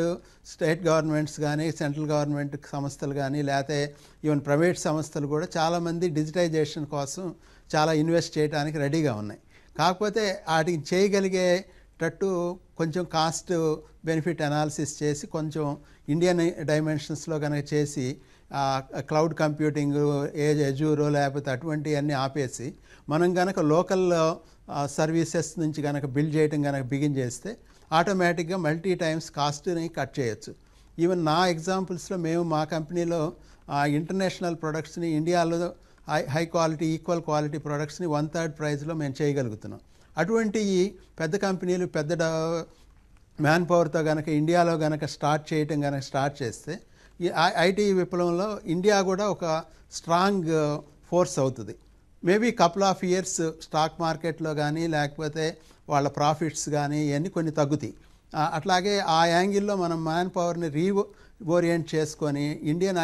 స్టేట్ గవర్నమెంట్స్ కానీ సెంట్రల్ గవర్నమెంట్ సంస్థలు కానీ లేకపోతే ఈవెన్ ప్రైవేట్ సంస్థలు కూడా చాలామంది డిజిటైజేషన్ కోసం చాలా ఇన్వెస్ట్ చేయడానికి రెడీగా ఉన్నాయి. కాకపోతే వాటికి చేయగలిగేటట్టు కొంచెం కాస్ట్ బెనిఫిట్ అనాలిసిస్ చేసి కొంచెం ఇండియన్ డైమెన్షన్స్లో కనుక చేసి క్లౌడ్ కంప్యూటింగ్ ఎజూరో లేకపోతే అటువంటివన్నీ ఆపేసి మనం కనుక లోకల్ సర్వీసెస్ నుంచి కనుక బిల్డ్ చేయడం కనుక బిగిన్ చేస్తే ఆటోమేటిక్గా మల్టీ టైమ్స్ కాస్ట్ని కట్ చేయొచ్చు. ఈవెన్ నా ఎగ్జాంపుల్స్లో మేము మా కంపెనీలో ఇంటర్నేషనల్ ప్రొడక్ట్స్ని ఇండియాలో హై క్వాలిటీ ఈక్వల్ క్వాలిటీ ప్రొడక్ట్స్ని 1/3 ప్రైస్లో మేము చేయగలుగుతున్నాం. అటువంటి పెద్ద కంపెనీలు పెద్ద మ్యాన్ పవర్తో కనుక ఇండియాలో కనుక స్టార్ట్ చేస్తే ఈ ఐటీ విప్లవంలో ఇండియా కూడా ఒక స్ట్రాంగ్ ఫోర్స్ అవుతుంది. Maybe couple of years stock మార్కెట్లో కానీ లేకపోతే వాళ్ళ ప్రాఫిట్స్ కానీ ఇవన్నీ కొన్ని తగ్గుతాయి. అట్లాగే ఆ యాంగిల్లో మనం మ్యాన్ పవర్ని ఓరియంట్ చేసుకొని ఇండియన్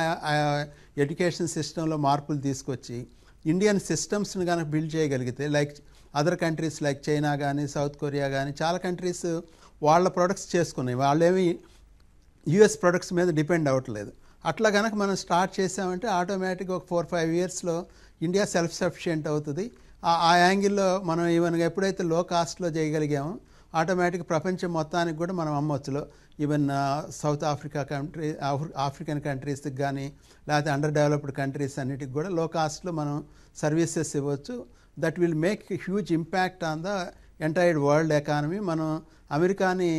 ఎడ్యుకేషన్ సిస్టంలో మార్పులు తీసుకొచ్చి ఇండియన్ సిస్టమ్స్ని కనుక బిల్డ్ చేయగలిగితే like other countries like China కానీ సౌత్ కొరియా కానీ చాలా కంట్రీస్ వాళ్ళ ప్రొడక్ట్స్ చేసుకున్నాయి. వాళ్ళేమి యూఎస్ ప్రొడక్ట్స్ మీద డిపెండ్ అవ్వట్లేదు. అట్లా కనుక మనం స్టార్ట్ చేసామంటే ఆటోమేటిక్గా ఒక 4-5 ఇయర్స్లో ఇండియా సెల్ఫ్ సఫిషియెంట్ అవుతుంది. ఆ యాంగిల్లో మనం ఈవెన్ ఎప్పుడైతే లో కాస్ట్లో చేయగలిగామో ఆటోమేటిక్ ప్రపంచం మొత్తానికి కూడా మనం అమ్మొచ్చులో even South Africa country African కంట్రీస్కి కానీ లేకపోతే అండర్ డెవలప్డ్ కంట్రీస్ అన్నిటికి కూడా లో కాస్ట్లో మనం సర్వీసెస్ ఇవ్వచ్చు. That will make huge impact on the entire world economy. మనం అమెరికాని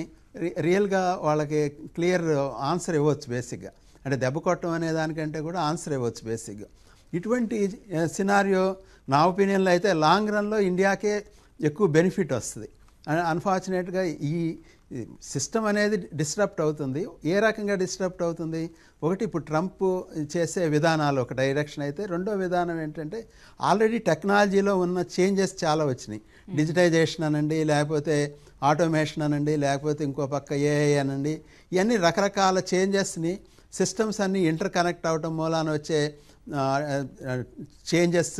రియల్గా వాళ్ళకి క్లియర్ ఆన్సర్ ఇవ్వచ్చు. బేసిక్గా అంటే దెబ్బ కొట్టడం అనే దానికంటే కూడా ఆన్సర్ ఇవ్వచ్చు బేసిక్గా. ఇటువంటి సినారియో నా ఒపీనియన్లో అయితే లాంగ్ రన్లో ఇండియాకే ఎక్కువ బెనిఫిట్ వస్తుంది. అన్ఫార్చునేట్గా ఈ సిస్టమ్ అనేది డిస్టర్బ్ అవుతుంది. ఏ రకంగా డిస్టర్బ్ అవుతుంది? ఒకటి ఇప్పుడు ట్రంప్ చేసే విధానాలు ఒక డైరెక్షన్ అయితే, రెండో విధానం ఏంటంటే ఆల్రెడీ టెక్నాలజీలో ఉన్న చేంజెస్ చాలా వచ్చినాయి. డిజిటైజేషన్ అనండి, లేకపోతే ఆటోమేషన్ అనండి, లేకపోతే ఇంకో పక్క ఏఐ అనండి, ఇవన్నీ రకరకాల చేంజెస్ని సిస్టమ్స్ అన్నీ ఇంటర్ కనెక్ట్ అవటం మూలాన వచ్చే చేంజెస్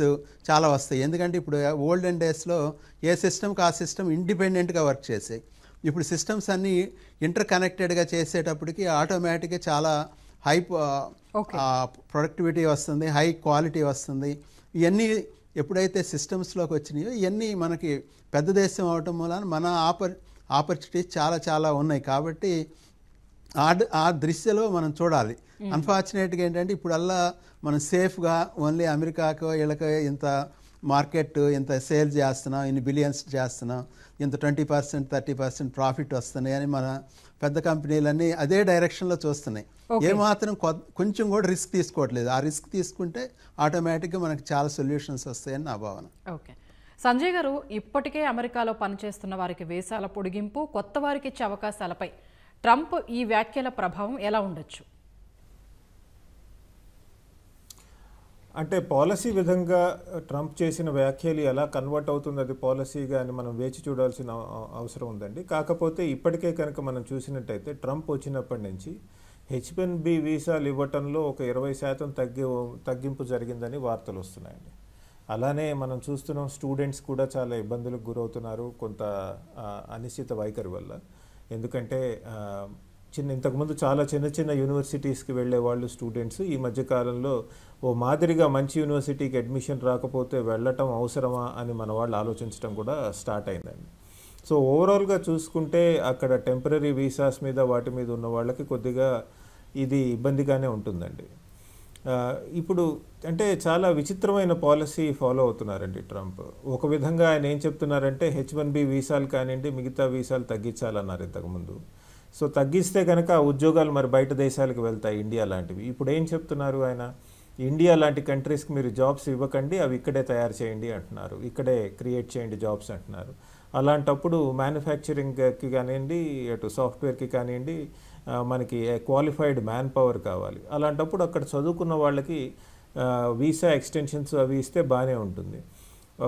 చాలా వస్తాయి. ఎందుకంటే ఇప్పుడు ఓల్డెన్ డేస్లో ఏ సిస్టమ్కి ఆ సిస్టమ్ ఇండిపెండెంట్గా వర్క్ చేసాయి. ఇప్పుడు సిస్టమ్స్ అన్నీ ఇంటర్ కనెక్టెడ్గా చేసేటప్పటికి ఆటోమేటిక్గా చాలా హై ప్రొడక్టివిటీ వస్తుంది, హై క్వాలిటీ వస్తుంది. ఇవన్నీ ఎప్పుడైతే సిస్టమ్స్లోకి వచ్చినాయో ఇవన్నీ మనకి పెద్ద దేశం అవటం మూలన మన ఆపర్చునిటీస్ చాలా ఉన్నాయి. కాబట్టి ఆ దృశ్యలో మనం చూడాలి. అన్ఫార్చునేట్గా ఏంటంటే ఇప్పుడల్లా మనం సేఫ్గా ఓన్లీ అమెరికాకో వీళ్ళకో ఇంత మార్కెట్ ఇంత సేల్ చేస్తున్నాం, ఇన్ని బిలియన్స్ చేస్తున్నాం, ఇంత 20% 30% ప్రాఫిట్ వస్తున్నాయి అని మన పెద్ద కంపెనీలన్నీ అదే డైరెక్షన్లో చూస్తున్నాయి. ఏమాత్రం కొంచెం కూడా రిస్క్ తీసుకోవట్లేదు. ఆ రిస్క్ తీసుకుంటే ఆటోమేటిక్గా మనకి చాలా సొల్యూషన్స్ వస్తాయని నా భావన. ఓకే సంజయ్ గారు, ఇప్పటికే అమెరికాలో పనిచేస్తున్న వారికి వీసాల పొడిగింపు, కొత్త వారికి ఇచ్చే అవకాశాలపై ట్రంప్ ఈ వ్యాఖ్యల ప్రభావం ఎలా ఉండొచ్చు? అంటే పాలసీ విధంగా ట్రంప్ చేసిన వ్యాఖ్యలు ఎలా కన్వర్ట్ అవుతుంది అది పాలసీగా అని మనం వేచి చూడాల్సిన అవసరం ఉందండి. కాకపోతే ఇప్పటికే కనుక మనం చూసినట్టయితే ట్రంప్ వచ్చినప్పటి నుంచి H1B వీసాలు ఇవ్వటంలో ఒక 20% తగ్గింపు జరిగిందని వార్తలు వస్తున్నాయండి. అలానే మనం చూస్తున్నాం స్టూడెంట్స్ కూడా చాలా ఇబ్బందులకు గురవుతున్నారు కొంత అనిశ్చిత వైఖరి వల్ల. ఎందుకంటే ఇంతకుముందు చాలా చిన్న యూనివర్సిటీస్కి వెళ్ళే వాళ్ళు స్టూడెంట్స్ ఈ మధ్యకాలంలో ఓ మాదిరిగా మంచి యూనివర్సిటీకి అడ్మిషన్ రాకపోతే వెళ్ళటం అవసరమా అని మన వాళ్ళు ఆలోచించడం కూడా స్టార్ట్ అయిందండి. సో ఓవరాల్గా చూసుకుంటే అక్కడ టెంపరీ వీసాస్ మీద వాటి మీద ఉన్న వాళ్ళకి కొద్దిగా ఇది ఇబ్బందిగానే ఉంటుందండి. ఇప్పుడు అంటే చాలా విచిత్రమైన పాలసీ ఫాలో అవుతున్నారండి ట్రంప్. ఒక విధంగా ఆయన ఏం చెప్తున్నారంటే H1B వీసాలు కానివ్వండి మిగతా వీసాలు తగ్గించాలన్నారు ఇంతకుముందు. సో తగ్గిస్తే కనుక ఆ ఉద్యోగాలు మరి బయట దేశాలకు వెళ్తాయి, ఇండియా లాంటివి. ఇప్పుడు ఏం చెప్తున్నారు ఆయన, ఇండియా లాంటి కంట్రీస్కి మీరు జాబ్స్ ఇవ్వకండి, అవి ఇక్కడే తయారు చేయండి అంటున్నారు, ఇక్కడే క్రియేట్ చేయండి జాబ్స్ అంటున్నారు. అలాంటప్పుడు మ్యానుఫ్యాక్చరింగ్కి కానివ్వండి అటు సాఫ్ట్వేర్కి కానివ్వండి మనకి క్వాలిఫైడ్ మ్యాన్ పవర్ కావాలి. అలాంటప్పుడు అక్కడ చదువుకున్న వాళ్ళకి వీసా ఎక్స్టెన్షన్స్ అవి ఇస్తే బాగానే ఉంటుంది.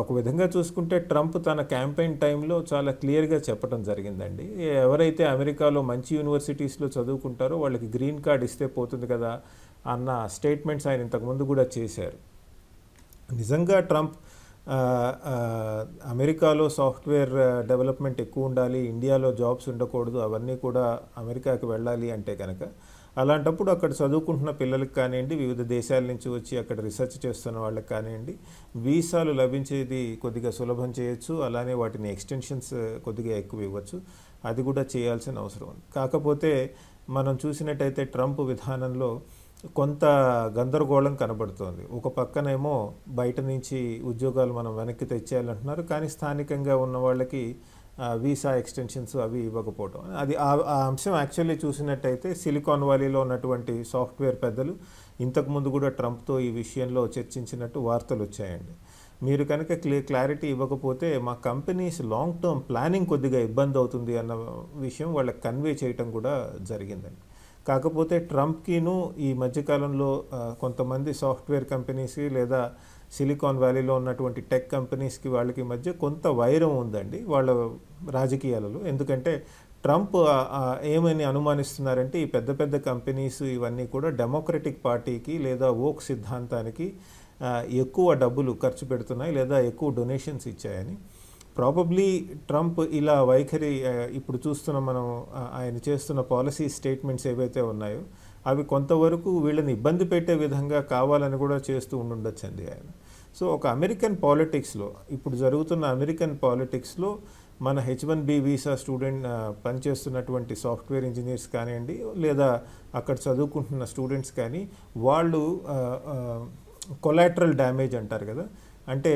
ఒక విధంగా చూసుకుంటే ట్రంప్ తన క్యాంపెయిన్ టైంలో చాలా క్లియర్గా చెప్పడం జరిగిందండి, ఎవరైతే అమెరికాలో మంచి యూనివర్సిటీస్లో చదువుకుంటారో వాళ్ళకి గ్రీన్ కార్డ్ ఇస్తే పోతుంది కదా అన్న స్టేట్మెంట్స్ ఆయన ఇంతకుముందు కూడా చేశారు. నిజంగా ట్రంప్ అమెరికాలో సాఫ్ట్వేర్ డెవలప్మెంట్ ఎక్కువ ఉండాలి, ఇండియాలో జాబ్స్ ఉండకూడదు, అవన్నీ కూడా అమెరికాకి వెళ్ళాలి అంటే కనుక అలాంటప్పుడు అక్కడ చదువుకుంటున్న పిల్లలకి కానివ్వండి వివిధ దేశాల నుంచి వచ్చి అక్కడ రీసెర్చ్ చేస్తున్న వాళ్ళకి కానివ్వండి వీసాలు లభించేది కొద్దిగా సులభం చేయొచ్చు, అలానే వాటిని ఎక్స్టెన్షన్స్ కొద్దిగా ఎక్కువ ఇవ్వచ్చు, అది కూడా చేయాల్సిన అవసరం ఉంది. కాకపోతే మనం చూసినట్టయితే ట్రంప్ విధానంలో కొంత గందరగోళం కనబడుతోంది. ఒక పక్కనేమో బయట నుంచి ఉద్యోగాలు మనం వెనక్కి తెచ్చేయాలంటున్నారు, కానీ స్థానికంగా ఉన్న వాళ్ళకి వీసా ఎక్స్టెన్షన్స్ అవి ఇవ్వకపోవటం, అది ఆ అంశం యాక్చువల్లీ చూసినట్టయితే సిలికాన్ వ్యాలీలో ఉన్నటువంటి సాఫ్ట్వేర్ పెద్దలు ఇంతకుముందు కూడా ట్రంప్తో ఈ విషయంలో చర్చించినట్టు వార్తలు వచ్చాయండి. మీరు కనుక క్లారిటీ ఇవ్వకపోతే మా కంపెనీస్ లాంగ్ టర్మ్ ప్లానింగ్ కొద్దిగా ఇబ్బంది అవుతుంది అన్న విషయం వాళ్ళకి కన్వే చేయటం కూడా జరిగిందండి. కాకపోతే ట్రంప్కిను ఈ మధ్యకాలంలో కొంతమంది సాఫ్ట్వేర్ కంపెనీస్కి లేదా సిలికాన్ వ్యాలీలో ఉన్నటువంటి టెక్ కంపెనీస్కి వాళ్ళకి మధ్య కొంత వైరం ఉందండి వాళ్ళ రాజకీయాలలో. ఎందుకంటే ట్రంప్ ఏమని అనుమానిస్తున్నారంటే ఈ పెద్ద పెద్ద కంపెనీస్ ఇవన్నీ కూడా డెమోక్రటిక్ పార్టీకి లేదా వోక్ సిద్ధాంతానికి ఎక్కువ డబ్బులు ఖర్చు పెడుతున్నాయి లేదా ఎక్కువ డొనేషన్స్ ఇచ్చాయని. ప్రాబబ్లీ ట్రంప్ ఇలా వైఖరి ఇప్పుడు చూస్తున్న మనం ఆయన చేస్తున్న పాలసీ స్టేట్మెంట్స్ ఏవైతే ఉన్నాయో అవి కొంతవరకు వీళ్ళని ఇబ్బంది పెట్టే విధంగా కావాలని కూడా చేస్తూ ఉండొచ్చండి ఆయన. సో ఒక అమెరికన్ పాలిటిక్స్లో ఇప్పుడు జరుగుతున్న అమెరికన్ పాలిటిక్స్లో మన H1B వీసా స్టూడెంట్ పనిచేస్తున్నటువంటి సాఫ్ట్వేర్ ఇంజనీర్స్ కానివ్వండి లేదా అక్కడ చదువుకుంటున్న స్టూడెంట్స్ కానీ వాళ్ళు కొలాటరల్ డ్యామేజ్ అంటారు కదా, అంటే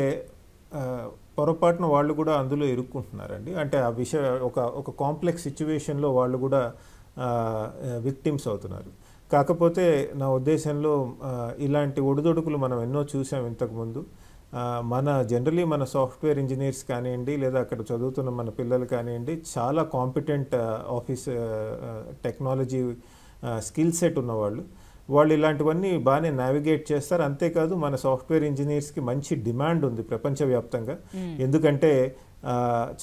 పొరపాటున వాళ్ళు కూడా అందులో ఇరుక్కుంటున్నారండి. అంటే ఆ ఒక కాంప్లెక్స్ సిచ్యువేషన్లో వాళ్ళు కూడా విక్టిమ్స్ అవుతున్నారు. కాకపోతే నా ఉద్దేశంలో ఇలాంటి ఒడిదొడుకులు మనం ఎన్నో చూసాం ఇంతకుముందు. జనరలీ మన సాఫ్ట్వేర్ ఇంజనీర్స్ కానివ్వండి లేదా అక్కడ చదువుతున్న మన పిల్లలు కానివ్వండి చాలా competent office technology skill set ఉన్నవాళ్ళు, వాళ్ళు ఇలాంటివన్నీ బాగానే నావిగేట్ చేస్తారు. అంతేకాదు మన సాఫ్ట్వేర్ ఇంజనీర్స్కి మంచి డిమాండ్ ఉంది ప్రపంచవ్యాప్తంగా, ఎందుకంటే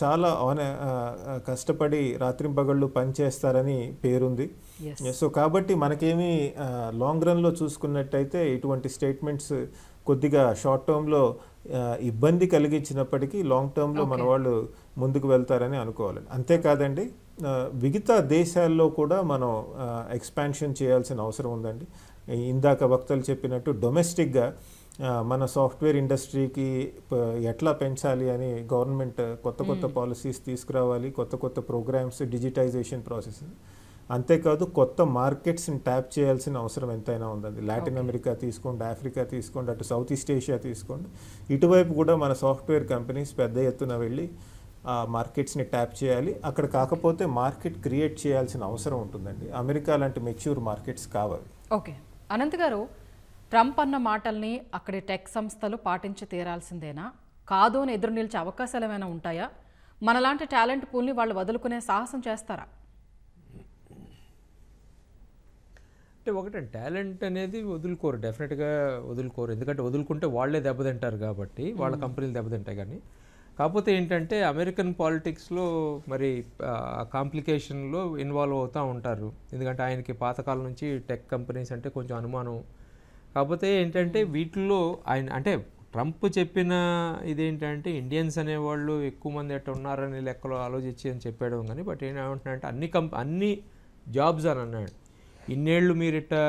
చాలా కష్టపడి రాత్రింపగళ్ళు పనిచేస్తారని పేరుంది. సో కాబట్టి మనకేమీ లాంగ్ రన్లో చూసుకున్నట్టయితే ఇటువంటి స్టేట్మెంట్స్ కొద్దిగా షార్ట్ టర్మ్లో ఇబ్బంది కలిగించినప్పటికీ లాంగ్ టర్మ్లో మన వాళ్ళు ముందుకు వెళ్తారని అనుకోవాలి. అంతేకాదండి మిగతా దేశాల్లో కూడా మనం ఎక్స్పాన్షన్ చేయాల్సిన అవసరం ఉందండి. ఇందాక వక్తలు చెప్పినట్టు డొమెస్టిక్గా మన సాఫ్ట్వేర్ ఇండస్ట్రీకి ఎట్లా పెంచాలి అని గవర్నమెంట్ కొత్త పాలసీస్ తీసుకురావాలి, కొత్త ప్రోగ్రామ్స్, డిజిటైజేషన్ ప్రాసెస్. అంతేకాదు కొత్త మార్కెట్స్ని ట్యాప్ చేయాల్సిన అవసరం ఎంతైనా ఉందండి. లాటిన్ అమెరికా తీసుకోండి, ఆఫ్రికా తీసుకోండి, అటు సౌత్ ఈస్ట్ ఏషియా తీసుకోండి, ఇటువైపు కూడా మన సాఫ్ట్వేర్ కంపెనీస్ పెద్ద ఎత్తున వెళ్ళి ఆ మార్కెట్స్ని ట్యాప్ చేయాలి. అక్కడ కాకపోతే మార్కెట్ క్రియేట్ చేయాల్సిన అవసరం ఉంటుందండి. అమెరికా లాంటి మెచ్యూర్ మార్కెట్స్ కావాలి. ఓకే అనంత్ గారు, ట్రంప్ అన్న మాటల్ని అక్కడి టెక్ సంస్థలు పాటించి తీరాల్సిందేనా? కాదు అని ఎదురు నిలిచే అవకాశాలు ఏమైనా ఉంటాయా? మనలాంటి టాలెంట్ పూల్ని వాళ్ళు వదులుకునే సాహసం చేస్తారా? అంటే ఒకటే టాలెంట్ అనేది వదులుకోరు, డెఫినెట్గా వదులుకోరు. ఎందుకంటే వదులుకుంటే వాళ్ళే దెబ్బతింటారు కాబట్టి, వాళ్ళ కంపెనీలు దెబ్బతింటాయి. కానీ కాకపోతే ఏంటంటే అమెరికన్ పాలిటిక్స్లో మరి కాంప్లికేషన్లో ఇన్వాల్వ్ అవుతూ ఉంటారు. ఎందుకంటే ఆయనకి పాతకాలం నుంచి టెక్ కంపెనీస్ అంటే కొంచెం అనుమానం. కాకపోతే ఏంటంటే వీటిల్లో ఆయన అంటే ట్రంప్ చెప్పిన ఇదేంటంటే ఇండియన్స్ అనేవాళ్ళు ఎక్కువ మంది ఎట్లా ఉన్నారని లెక్కలో ఆలోచించి అని చెప్పాడు. కానీ బట్ ఏమంటున్నాడంటే అన్ని జాబ్స్ అని అన్నాడు. ఇన్నేళ్ళు మీరు ఇట్లా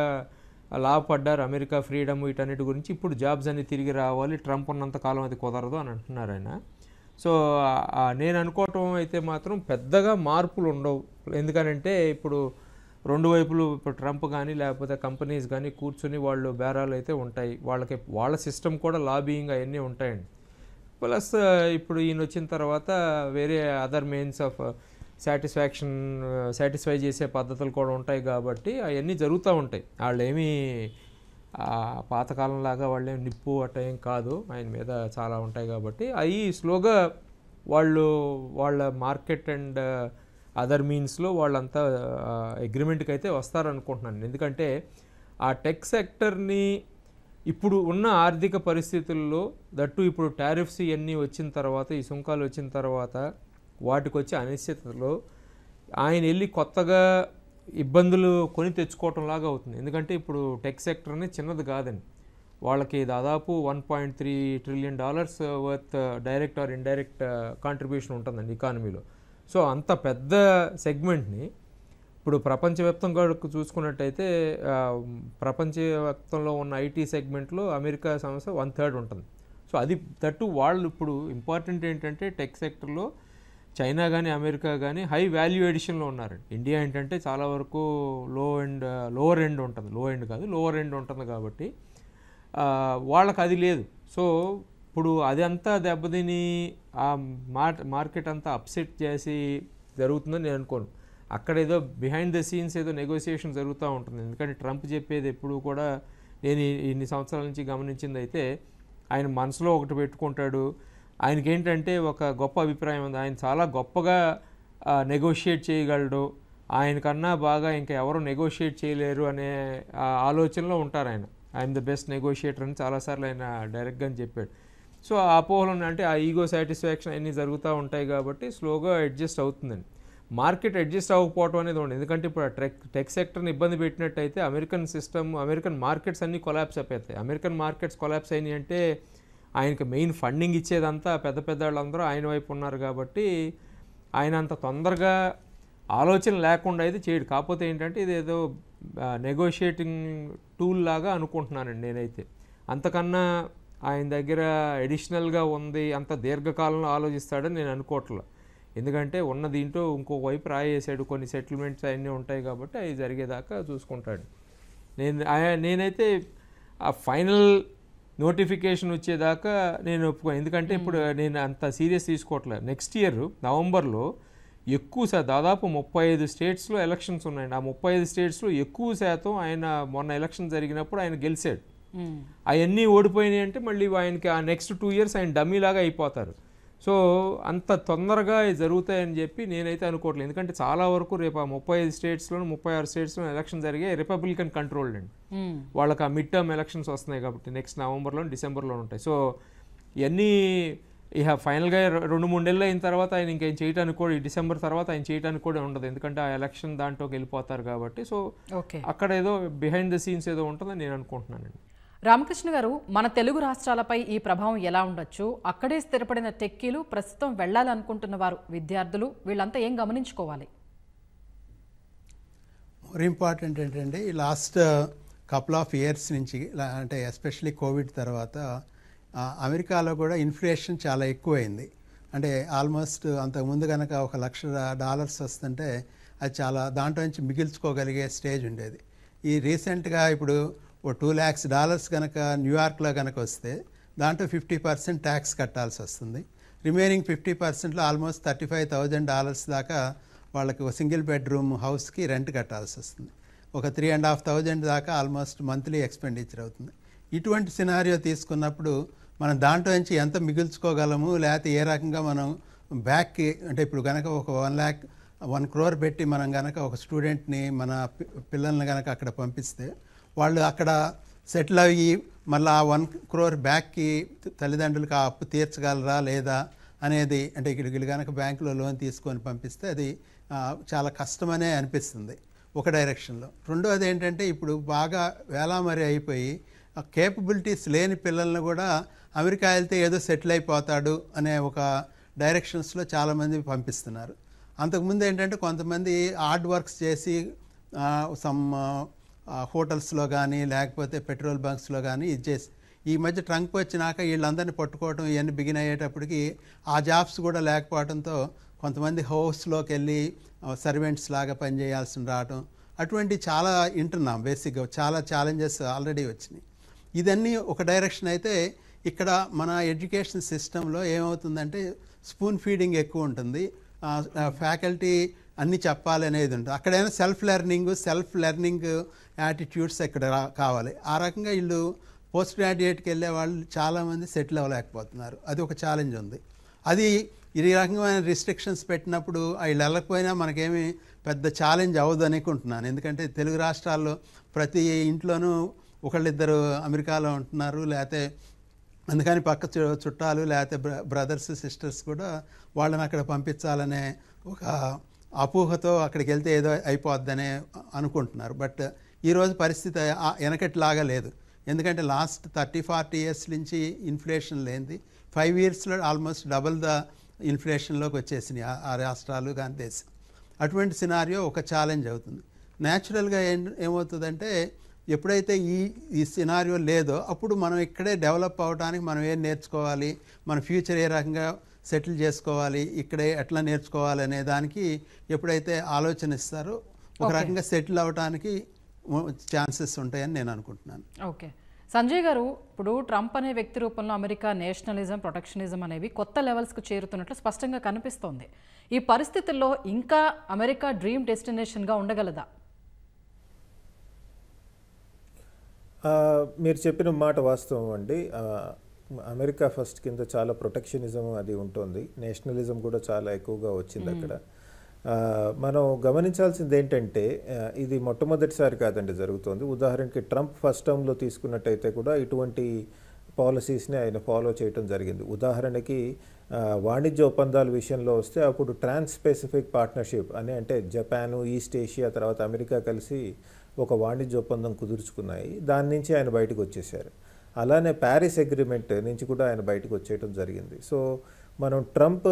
లాభపడ్డారు, అమెరికా ఫ్రీడమ్ వీటన్నిటి గురించి, ఇప్పుడు జాబ్స్ అన్ని తిరిగి రావాలి, ట్రంప్ ఉన్నంతకాలం అది కుదరదు అని అంటున్నారు ఆయన. సో నేను అనుకోవటం అయితే మాత్రం పెద్దగా మార్పులు ఉండవు. ఎందుకనంటే ఇప్పుడు రెండు వైపులు ఇప్పుడు ట్రంప్ కానీ లేకపోతే కంపెనీస్ కానీ కూర్చుని వాళ్ళు బేరాలు అయితే ఉంటాయి. వాళ్ళ సిస్టమ్ కూడా లాబియింగ్ అవన్నీ ఉంటాయండి. ప్లస్ ఇప్పుడు ఈయన వచ్చిన తర్వాత వేరే అదర్ మెయిన్స్ ఆఫ్ సాటిస్ఫై చేసే పద్ధతులు కూడా ఉంటాయి కాబట్టి అవన్నీ జరుగుతూ ఉంటాయి. వాళ్ళు ఏమీ పాతకాలంలాగా వాళ్ళేం నిప్పు అట్ట ఏం కాదు, ఆయన మీద చాలా ఉంటాయి కాబట్టి అవి స్లోగా వాళ్ళ మార్కెట్ అండ్ అదర్ మీన్స్లో వాళ్ళంతా అగ్రిమెంట్కి అయితే వస్తారనుకుంటున్నాను. ఎందుకంటే ఆ టెక్ సెక్టర్ని ఇప్పుడు ఉన్న ఆర్థిక పరిస్థితుల్లో దట్టు ఇప్పుడు టారిఫ్స్ ఇవన్నీ వచ్చిన తర్వాత, ఈ సుంకాలు వచ్చిన తర్వాత వాటికి వచ్చే అనిశ్చితలో ఆయన వెళ్ళి కొత్తగా ఇబ్బందులు కొని తెచ్చుకోవటంలాగా అవుతుంది. ఎందుకంటే ఇప్పుడు టెక్ సెక్టర్ అనేది చిన్నది కాదండి. వాళ్ళకి దాదాపు $1.3 trillion worth direct or indirect contribution ఉంటుందండి ఎకానమీలో. సో అంత పెద్ద సెగ్మెంట్ని ఇప్పుడు ప్రపంచవ్యాప్తంగా చూసుకున్నట్టయితే ప్రపంచవ్యాప్తంలో ఉన్న ఐటీ సెగ్మెంట్లో అమెరికా సంస్థ 1/3 ఉంటుంది. సో అది తట్టు వాళ్ళు ఇప్పుడు ఇంపార్టెంట్ ఏంటంటే టెక్ సెక్టర్లో చైనా కానీ అమెరికా కానీ హై వాల్యూ ఎడిషన్లో ఉన్నారండి. ఇండియా ఏంటంటే చాలా వరకు లోవర్ ఎండ్ ఉంటుంది, లోవర్ ఎండ్ ఉంటుంది కాబట్టి వాళ్ళకి అది లేదు. సో ఇప్పుడు అది అంతా దెబ్బతిని ఆ మార్కెట్ అంతా అప్సెట్ చేసి జరుగుతుందని నేను అనుకోను. అక్కడ ఏదో బిహైండ్ ద సీన్స్ ఏదో నెగోసియేషన్ జరుగుతూ ఉంటుంది. ఎందుకంటే ట్రంప్ చెప్పేది ఎప్పుడు కూడా నేను ఇన్ని సంవత్సరాల నుంచి గమనించింది అయితే ఆయన మనసులో ఒకటి పెట్టుకుంటాడు. ఆయనకి ఏంటంటే ఒక గొప్ప అభిప్రాయం ఉంది, ఆయన చాలా గొప్పగా నెగోషియేట్ చేయగలడు, ఆయనకన్నా బాగా ఇంకా ఎవరు నెగోషియేట్ చేయలేరు అనే ఆలోచనలో ఉంటారు ఆయన. ఐఎమ్ ద బెస్ట్ నెగోషియేటర్ అని చాలాసార్లు ఆయన డైరెక్ట్గా చెప్పాడు. సో ఆ అపోహలు అంటే ఆ ఈగో సాటిస్ఫాక్షన్ అన్నీ జరుగుతూ ఉంటాయి కాబట్టి స్లోగా అడ్జస్ట్ అవుతుందండి. మార్కెట్ అడ్జస్ట్ అవ్వకపోవడం అనేది ఉండదు. ఎందుకంటే ఇప్పుడు టెక్ సెక్టర్ని ఇబ్బంది పెట్టినట్టయితే అమెరికన్ మార్కెట్స్ అన్నీ కొలాప్స్ అయిపోతాయి. అమెరికన్ మార్కెట్స్ కొలాప్స్ అయినాయి అంటే ఆయనకి మెయిన్ ఫండింగ్ ఇచ్చేదంతా పెద్ద వాళ్ళందరూ ఆయన వైపు ఉన్నారు కాబట్టి ఆయన అంత తొందరగా ఆలోచన లేకుండా అయితే చేయడు. కాకపోతే ఏంటంటే ఇది ఏదో నెగోషియేటింగ్ టూల్ లాగా అనుకుంటున్నానండి నేనైతే. అంతకన్నా ఆయన దగ్గర అడిషనల్గా ఉంది, అంత దీర్ఘకాలంలో ఆలోచిస్తాడని నేను అనుకోవట్లేదు. ఎందుకంటే ఉన్న దీంట్లో ఇంకొక వైపు రాయేసాడు, కొన్ని సెటిల్మెంట్స్ అవన్నీ ఉంటాయి కాబట్టి అవి జరిగేదాకా చూసుకుంటాడు. నేనైతే ఆ ఫైనల్ నోటిఫికేషన్ వచ్చేదాకా నేను ఒప్పుకోను. ఎందుకంటే ఇప్పుడు నేను అంత సీరియస్ తీసుకోవట్లేదు. నెక్స్ట్ ఇయర్ నవంబర్లో దాదాపు 35 స్టేట్స్లో ఎలక్షన్స్ ఉన్నాయండి. ఆ 35 స్టేట్స్లో ఎక్కువ శాతం ఆయన మొన్న ఎలక్షన్ జరిగినప్పుడు ఆయన గెలిచాడు. అవన్నీ ఓడిపోయినాయి అంటే మళ్ళీ ఆయనకి ఆ నెక్స్ట్ 2 years ఆయన డమ్మీలాగా అయిపోతారు. సో అంత తొందరగా జరుగుతాయని చెప్పి నేనైతే అనుకోవట్లేదు. ఎందుకంటే చాలా వరకు రేపు ఆ 35 స్టేట్స్లోనూ 36 స్టేట్స్లో ఎలక్షన్ జరిగే రిపబ్లికన్ కంట్రోల్డ్ అండి. వాళ్ళకి ఆ మిడ్ టర్మ్ ఎలక్షన్స్ వస్తున్నాయి కాబట్టి నెక్స్ట్ నవంబర్లో డిసెంబర్లో ఉంటాయి. సో ఇవన్నీ ఇక ఫైనల్గా 2-3 నెలలు అయిన తర్వాత ఆయన ఇంకేం చేయడానికి కూడా ఈ డిసెంబర్ తర్వాత ఆయన చేయడానికి కూడా ఉండదు. ఎందుకంటే ఆ ఎలక్షన్ దాంట్లోకి వెళ్ళిపోతారు కాబట్టి. సో అక్కడ ఏదో బిహైండ్ ద సీన్స్ ఏదో ఉంటుందని నేను అనుకుంటున్నానండి. రామకృష్ణ గారు, మన తెలుగు రాష్ట్రాలపై ఈ ప్రభావం ఎలా ఉండొచ్చు? అక్కడే స్థిరపడిన టెక్కీలు, ప్రస్తుతం వెళ్ళాలనుకుంటున్న వారు, విద్యార్థులు, వీళ్ళంతా ఏం గమనించుకోవాలి? మోర్ ఇంపార్టెంట్ ఏంటంటే ఈ లాస్ట్ కపుల్ ఆఫ్ ఇయర్స్ నుంచి అంటే ఎస్పెషలీ కోవిడ్ తర్వాత అమెరికాలో కూడా ఇన్ఫ్లేషన్ చాలా ఎక్కువైంది. అంటే ఆల్మోస్ట్ అంతకుముందు కనుక $1,00,000 వస్తుంటే అది చాలా దాంట్లో నుంచి మిగిల్చుకోగలిగే స్టేజ్ ఉండేది. ఈ రీసెంట్గా ఇప్పుడు $2 lakhs కనుక న్యూయార్క్లో కనుక వస్తే దాంట్లో 50% ట్యాక్స్ కట్టాల్సి వస్తుంది. రిమైనింగ్ 50%లో ఆల్మోస్ట్ $35,000 దాకా వాళ్ళకి ఒక సింగిల్ బెడ్రూమ్ హౌస్కి రెంట్ కట్టాల్సి వస్తుంది. ఒక 3,500 దాకా ఆల్మోస్ట్ మంత్లీ ఎక్స్పెండిచర్ అవుతుంది. ఇటువంటి సినారియో తీసుకున్నప్పుడు మనం దాంట్లో నుంచి ఎంత మిగుల్చుకోగలము, లేకపోతే ఏ రకంగా మనం బ్యాక్కి అంటే ఇప్పుడు కనుక ఒక 1 crore పెట్టి మనం కనుక ఒక స్టూడెంట్ని మన పిల్లల్ని కనుక అక్కడ పంపిస్తే వాళ్ళు అక్కడ సెటిల్ అయ్యి మళ్ళీ ఆ 1 crore బ్యాక్కి తల్లిదండ్రులకు ఆ అప్పు తీర్చగలరా లేదా అనేది, అంటే వీళ్ళు కనుక బ్యాంకులో లోన్ తీసుకొని పంపిస్తే అది చాలా కష్టమనే అనిపిస్తుంది ఒక డైరెక్షన్లో. రెండోది ఏంటంటే ఇప్పుడు బాగా వేలామరి అయిపోయి కేపబిలిటీస్ లేని పిల్లల్ని కూడా అమెరికా వెళ్తే ఏదో సెటిల్ అయిపోతాడు అనే ఒక డైరెక్షన్స్లో చాలామంది పంపిస్తున్నారు. అంతకుముందు ఏంటంటే కొంతమంది హార్డ్ వర్క్స్ చేసి సమ్ హోటల్స్లో కానీ లేకపోతే పెట్రోల్ బంక్స్లో కానీ ఇది చేసి, ఈ మధ్య ట్రంప్ వచ్చినాక వీళ్ళందరినీ పట్టుకోవడం ఇవన్నీ బిగిన్ అయ్యేటప్పటికి ఆ జాబ్స్ కూడా లేకపోవడంతో కొంతమంది హౌస్లోకి వెళ్ళి సర్వెంట్స్ లాగా పనిచేయాల్సి రావడం, అటువంటి చాలా వింటున్నాం. బేసిక్గా చాలా ఛాలెంజెస్ ఆల్రెడీ వచ్చినాయి. ఇదన్నీ ఒక డైరెక్షన్ అయితే, ఇక్కడ మన ఎడ్యుకేషన్ సిస్టంలో ఏమవుతుందంటే స్పూన్ ఫీడింగ్ ఎక్కువ ఉంటుంది, ఫ్యాకల్టీ అన్నీ చెప్పాలనేది ఉంటుంది. అక్కడైనా సెల్ఫ్ లెర్నింగ్ యాటిట్యూడ్స్ ఇక్కడ కావాలి. ఆ రకంగా వీళ్ళు పోస్ట్ గ్రాడ్యుయేట్కి వెళ్ళే వాళ్ళు చాలామంది సెటిల్ అవ్వలేకపోతున్నారు. అది ఒక ఛాలెంజ్ ఉంది. అది ఈ రకమైన రిస్ట్రిక్షన్స్ పెట్టినప్పుడు వీళ్ళు వెళ్ళకపోయినా మనకేమీ పెద్ద ఛాలెంజ్ అవ్వదు అనుకుంటున్నాను. ఎందుకంటే తెలుగు రాష్ట్రాల్లో ప్రతి ఇంట్లోనూ ఒకళ్ళిద్దరు అమెరికాలో ఉంటున్నారు, లేకపోతే అందుకని పక్క చుట్టాలు లేకపోతే బ్రదర్స్ సిస్టర్స్ కూడా వాళ్ళని అక్కడ పంపించాలనే ఒక అపోహతో అక్కడికి వెళ్తే ఏదో అయిపోద్దనే అనుకుంటున్నారు. బట్ ఈరోజు పరిస్థితి వెనకట్లాగా లేదు. ఎందుకంటే లాస్ట్ 30-40 years నుంచి ఇన్ఫ్లేషన్ లేనిది 5 yearsలో ఆల్మోస్ట్ డబుల్ ద ఇన్ఫ్లేషన్లోకి వచ్చేసినాయి ఆ రాష్ట్రాలు కానీ దేశం. అటువంటి సినారియో ఒక ఛాలెంజ్ అవుతుంది. న్యాచురల్గా ఏమవుతుందంటే ఎప్పుడైతే ఈ సినారియో లేదో అప్పుడు మనం ఇక్కడే డెవలప్ అవ్వడానికి మనం ఏం నేర్చుకోవాలి, మన ఫ్యూచర్ ఏ రకంగా సెటిల్ చేసుకోవాలి, ఇక్కడే ఎట్లా నేర్చుకోవాలి అనే దానికి ఎప్పుడైతే ఆలోచన ఇస్తారో ఒక రకంగా సెటిల్ అవ్వడానికి ఛాన్సెస్ ఉంటాయని నేను అనుకుంటున్నాను. ఓకే సంజయ్ గారు, ఇప్పుడు ట్రంప్ అనే వ్యక్తి రూపంలో అమెరికా నేషనలిజం, ప్రొటెక్షనిజం అనేవి కొత్త లెవెల్స్కు చేరుతున్నట్లు స్పష్టంగా కనిపిస్తోంది. ఈ పరిస్థితుల్లో ఇంకా అమెరికా డ్రీమ్ డెస్టినేషన్గా ఉండగలదా? మీరు చెప్పిన మాట వాస్తవం అండి. అమెరికా ఫస్ట్ కింద చాలా ప్రొటెక్షనిజం అది ఉంటుంది, నేషనలిజం కూడా చాలా ఎక్కువగా వచ్చింది అక్కడ. మనం గమనించాల్సింది ఏంటంటే ఇది మొట్టమొదటిసారి కాదండి జరుగుతుంది. ఉదాహరణకి ట్రంప్ ఫస్ట్ టర్మ్లో తీసుకున్నట్టయితే కూడా ఇటువంటి పాలసీస్ని ఆయన ఫాలో చేయడం జరిగింది. ఉదాహరణకి వాణిజ్య ఒప్పందాల విషయంలో వస్తే అప్పుడు ట్రాన్స్ పెసిఫిక్ పార్ట్నర్షిప్ అని, అంటే జపాను, ఈస్ట్ ఏషియా, తర్వాత అమెరికా కలిసి ఒక వాణిజ్య ఒప్పందం కుదుర్చుకున్నాయి. దాని నుంచి ఆయన బయటకు వచ్చేసారు. అలానే ప్యారిస్ అగ్రిమెంట్ నుంచి కూడా ఆయన బయటకు వచ్చేయడం జరిగింది. సో మనం ట్రంప్